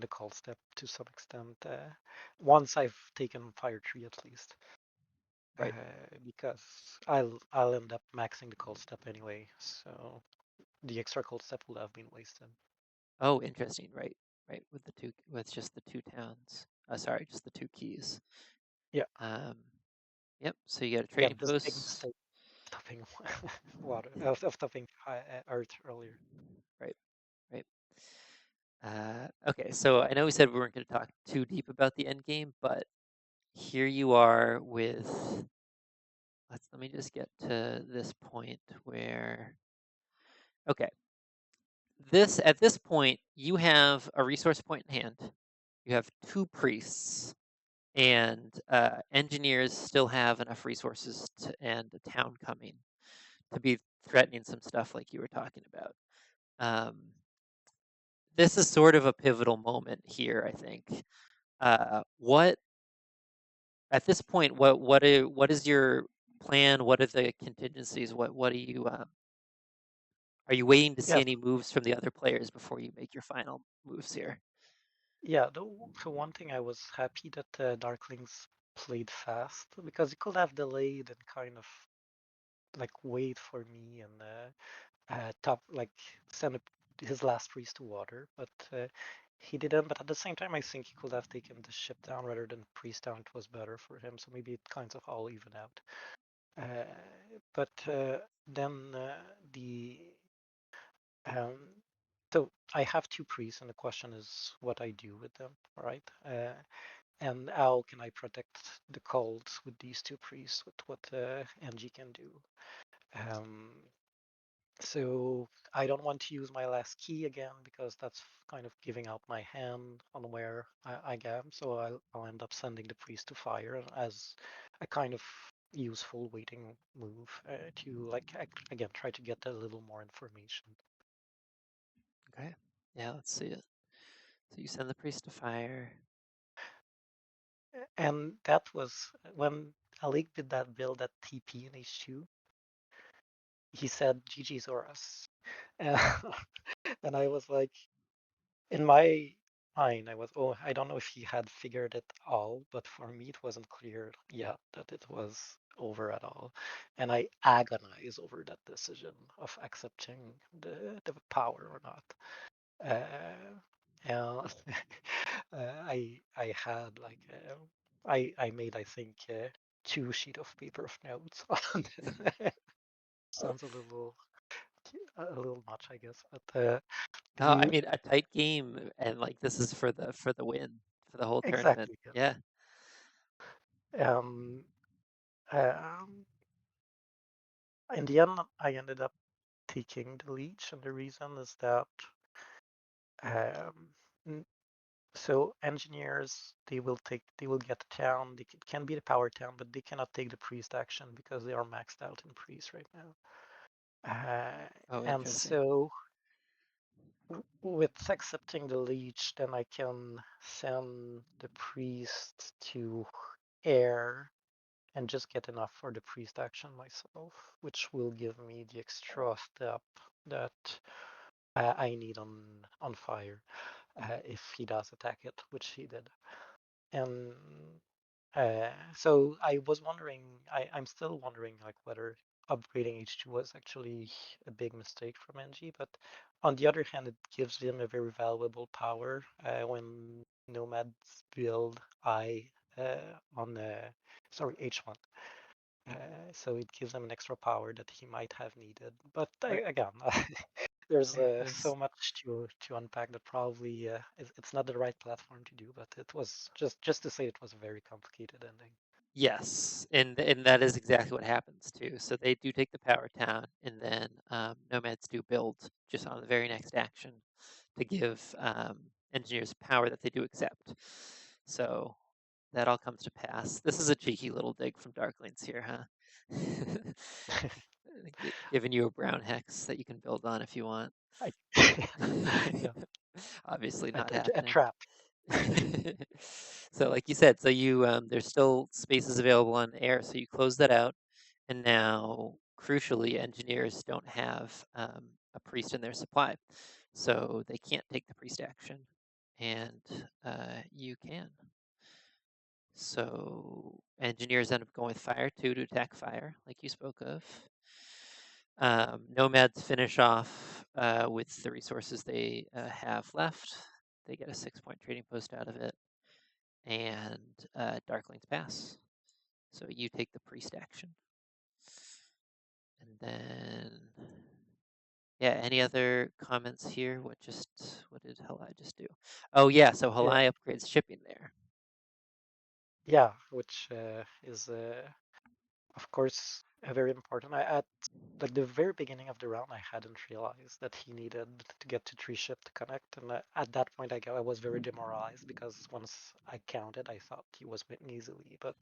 B: the call step to some extent. Once I've taken Fire Tree at least,
A: Right.
B: because I'll end up maxing the call step anyway. So the extra call step will have been wasted.
A: Oh, interesting. Right. Right. With just the 2 towns. Sorry, just the 2 keys.
B: Yeah,
A: Um, yep. So you got a
B: again,
A: trading
B: just big
A: post.
B: mistake stopping water of stopping Earth earlier.
A: Right. Right. Okay. So I know we said we weren't going to talk too deep about the end game, but here you are with. Let me just get to this point where. Okay. At this point, you have a resource point in hand. You have 2 priests, and engineers still have enough resources and a town coming to be threatening some stuff like you were talking about. Um, this is sort of a pivotal moment here, I think. What at this point? What is your plan? What are the contingencies? What are you waiting to see
B: Yes,
A: any moves from the other players before you make your final moves here?
B: yeah. So one thing I was happy that Darklings played fast because he could have delayed and kind of like wait for me and top like send his last priest to water, but he didn't. But at the same time, I think he could have taken the ship down rather than priest down. It was better for him, so maybe it kind of all even out. But then the um, so I have 2 priests, and the question is what I do with them, right? And how can I protect the cults with these 2 priests, with what NG can do? Um, So I don't want to use my last key again because that's kind of giving out my hand on where I am. So I'll end up sending the priest to fire as a kind of useful waiting move to like again try to get a little more information.
A: Okay. Yeah, let's see it. So you send the priest to fire.
B: And that was when Alik did that build at TP in H2. He said GG Zoras. And I was like, in my mind, I was, oh, I don't know if he had figured it all, but for me, it wasn't clear yet that it was over at all. And I agonize over that decision of accepting the power or not. And I had like I made I think 2 sheet of paper of notes on it. Sounds a little much, I guess, but
A: I
B: the
A: mean, a tight game, and like this is for the win for the whole tournament.
B: exactly,
A: Yeah.
B: yeah. Um, in the end, I ended up taking the leech, and the reason is that um, so engineers they will get the town. It can be the power town, but they cannot take the priest action because they are maxed out in priest right now.
A: Oh,
B: And
A: interesting.
B: so with accepting the leech, then I can send the priest to air and just get enough for the priest action myself, which will give me the extra step that I need on fire. if he does attack it, which he did. And so I was wondering, I'm still wondering like whether upgrading H2 was actually a big mistake from NG, but on the other hand, it gives them a very valuable power when Nomads build on sorry, H1. So it gives him an extra power that he might have needed. But
A: Right.
B: again, there's
A: There's
B: so much to unpack that probably it's not the right platform to do. But it was just to say it was a very complicated ending.
A: Yes, and that is exactly what happens too. So they do take the power town, and then nomads do build just on the very next action to give engineers power that they do accept. So that all comes to pass. This is a cheeky little dig from Darklings here, huh? Giving you a brown hex that you can build on if you want.
B: I, yeah,
A: Obviously
B: a,
A: not
B: a
A: happening.
B: trap.
A: So like you said, so you there's still spaces available on air, so you close that out, and now crucially, engineers don't have a priest in their supply, so they can't take the priest action, and you can. So engineers end up going with fire two to attack fire, like you spoke of. Nomads finish off with the resources they have left. They get a 6-point trading post out of it, and Darklings pass. So you take the priest action. And then, yeah, any other comments here? What did Halai just do? Oh yeah, so
B: Yeah,
A: Halai upgrades shipping there.
B: yeah, which is of course very important. At like the very beginning of the round, I hadn't realized that he needed to get to 3 ship to connect, and at that point, I was very demoralized because once I counted, I thought he was winning easily. But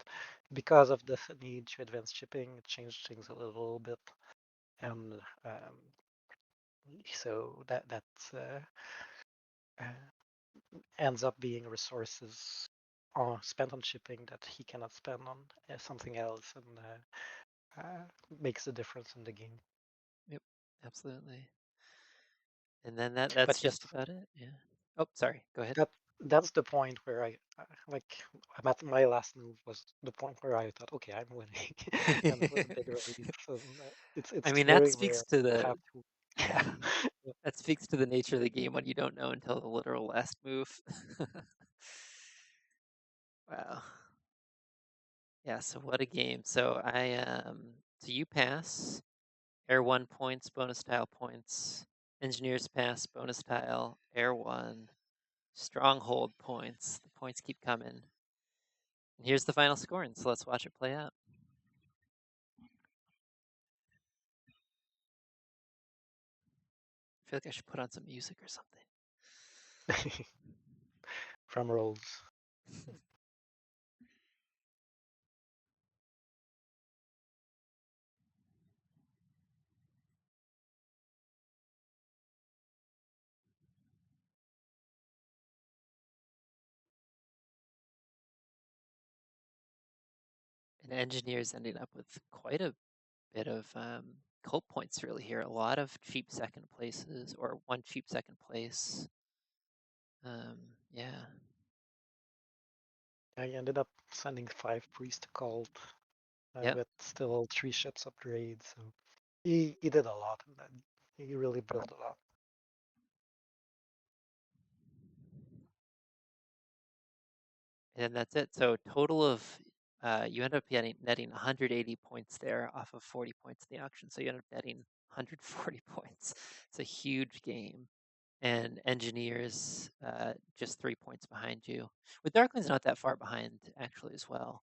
B: because of the need to advance shipping, it changed things a little bit, and so uh, ends up being resources spent on shipping that he cannot spend on something else, and makes a difference in the game.
A: Yep, absolutely. And then
B: But
A: that's
B: yes,
A: just about it. Yeah. Oh, sorry. Go ahead.
B: that that's the point where I like my last move was the point where I thought, okay, I'm winning, and it was a big relief. So it's
A: I mean, that
B: very
A: speaks
B: rare
A: to
B: to
A: the
B: have to. Yeah, yeah.
A: that speaks to the nature of the game when you don't know until the literal last move. Wow. Yeah, so what a game. So you pass, air 1 points, bonus tile points, engineers pass, bonus tile, air 1, stronghold points. The points keep coming. And here's the final scoring, so let's watch it play out. I feel like I should put on some music or something.
B: Drum rolls.
A: And engineers ending up with quite a bit of cult points really here. A lot of cheap second places or one cheap second place. Yeah.
B: I ended up sending 5 priests to cult,
A: Yep.
B: with still 3 ships upgrade. So he did a lot, and then he really built a lot.
A: And that's it. So total of you end up netting 180 points there off of 40 points in the auction. So you end up netting 140 points. It's a huge game. And engineers just 3 points behind you. With Darkling's not that far behind actually as well.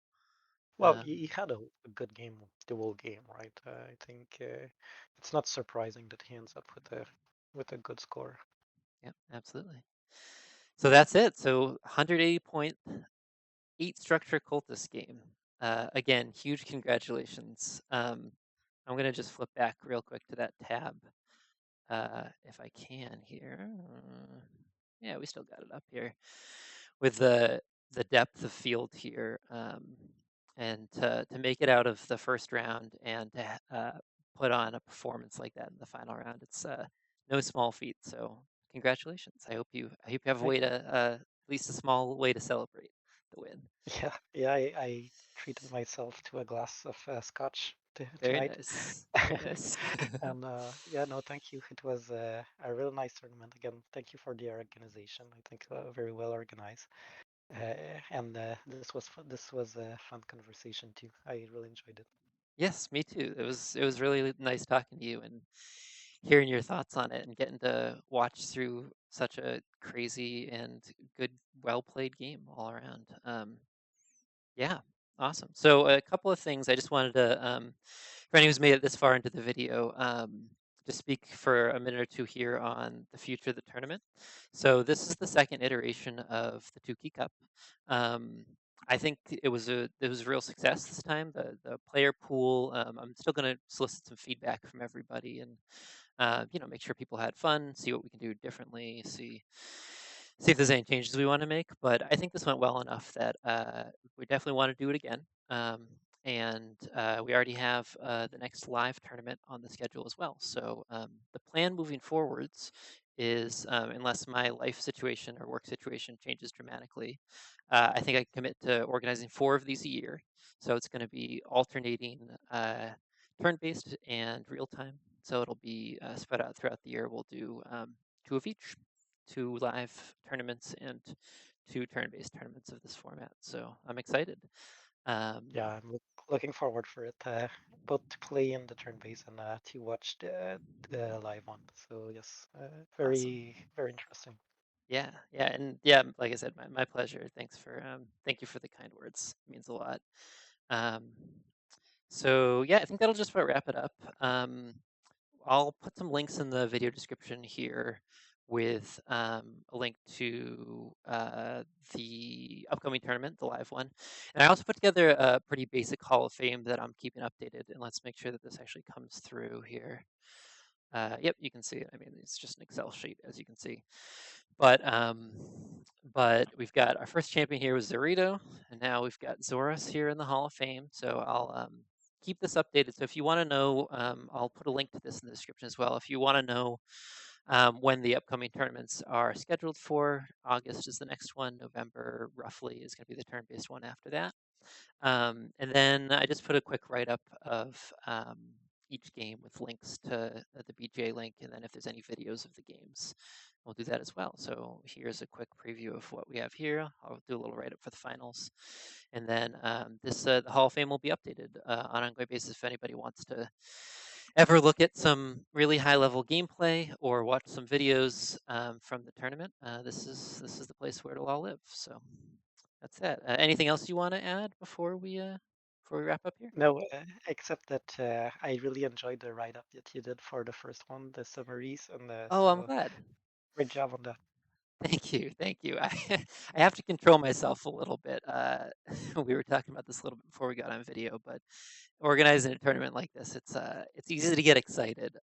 B: Well,
A: Um,
B: he had a good game, the whole game, right? I think it's not surprising that he ends up with a good score.
A: yeah, absolutely. So that's it. So 180 point 8 structure cultist game. Again, huge congratulations. I'm gonna just flip back real quick to that tab if I can here. Yeah, we still got it up here with the depth of field here, and to make it out of the first round and to put on a performance like that in the final round, it's no small feat. So congratulations. I hope you have a
B: Thank
A: way
B: you.
A: to at least a small way to celebrate the win.
B: Yeah, yeah. I treated myself to a glass of scotch
A: Very
B: tonight,
A: nice. Very nice.
B: and yeah, no, thank you. It was a real nice tournament. Again, thank you for the organization. I think very well organized. And this was a fun conversation too. I really enjoyed it.
A: Yes, me too. It was really nice talking to you and hearing your thoughts on it and getting to watch through such a crazy and good, well played game all around. Yeah, awesome. So a couple of things I just wanted to, for anyone who's made it this far into the video, just speak for a minute or two here on the future of the tournament. So this is the second iteration of the Two Key Cup. Um, I think it was a real success this time. The player pool. I'm still going to solicit some feedback from everybody and make sure people had fun, see what we can do differently, see if there's any changes we want to make. But I think this went well enough that we definitely want to do it again. And we already have the next live tournament on the schedule as well. So the plan moving forwards is, unless my life situation or work situation changes dramatically, I think I can commit to organizing 4 of these a year. So it's going to be alternating turn-based and real-time. So it'll be spread out throughout the year. We'll do 2 of each, 2 live tournaments and 2 turn-based tournaments of this format. So I'm excited. Um,
B: Yeah, I'm looking forward for it, both to play in the turn base and to watch the live one. So yes,
A: awesome.
B: very interesting.
A: Yeah, yeah, and yeah, like I said, my pleasure. Thank you for the kind words. It means a lot. Um, so yeah, I think that'll just about wrap it up. I'll put some links in the video description here with a link to the upcoming tournament, the live one. And I also put together a pretty basic Hall of Fame that I'm keeping updated. And let's make sure that this actually comes through here. Yep, you can see it. I mean, it's just an Excel sheet, as you can see. But we've got our first champion here was Zorito, and now we've got Zoras here in the Hall of Fame. So I'll keep this updated. So if you want to know, I'll put a link to this in the description as well. If you want to know when the upcoming tournaments are scheduled for, August is the next one. November roughly is going to be the turn-based one after that. And then I just put a quick write-up of each game with links to the BJ link, and then if there's any videos of the games, we'll do that as well. So here's a quick preview of what we have here. I'll do a little write-up for the finals, and then the Hall of Fame will be updated on an ongoing basis if anybody wants to ever look at some really high-level gameplay or watch some videos from the tournament. This is the place where it'll all live. So. That's it. Anything else you want to add before we wrap up here?
B: No, except that I really enjoyed the write-up that you did for the first one, the summaries, and
A: Oh, I'm
B: so
A: glad.
B: great job on that.
A: Thank you, thank you. I have to control myself a little bit. We were talking about this a little bit before we got on video, but organizing a tournament like this, it's easy to get excited.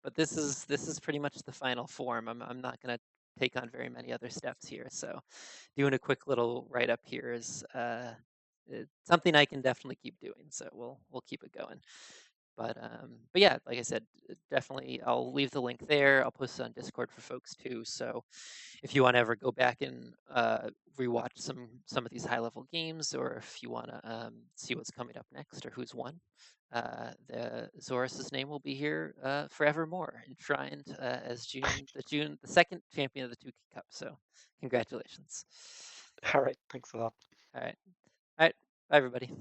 A: But this is pretty much the final form. I'm not gonna take on very many other steps here, so doing a quick little write up here is it's something I can definitely keep doing. So we'll keep it going. But yeah, like I said, definitely I'll leave the link there. I'll post it on Discord for folks too. So if you want to ever go back and rewatch some of these high level games, or if you want to see what's coming up next or who's won, the Zoras's name will be here forevermore, enshrined as the second champion of the Two Cup. So congratulations.
B: All right, thanks a lot.
A: All right, all right, bye everybody.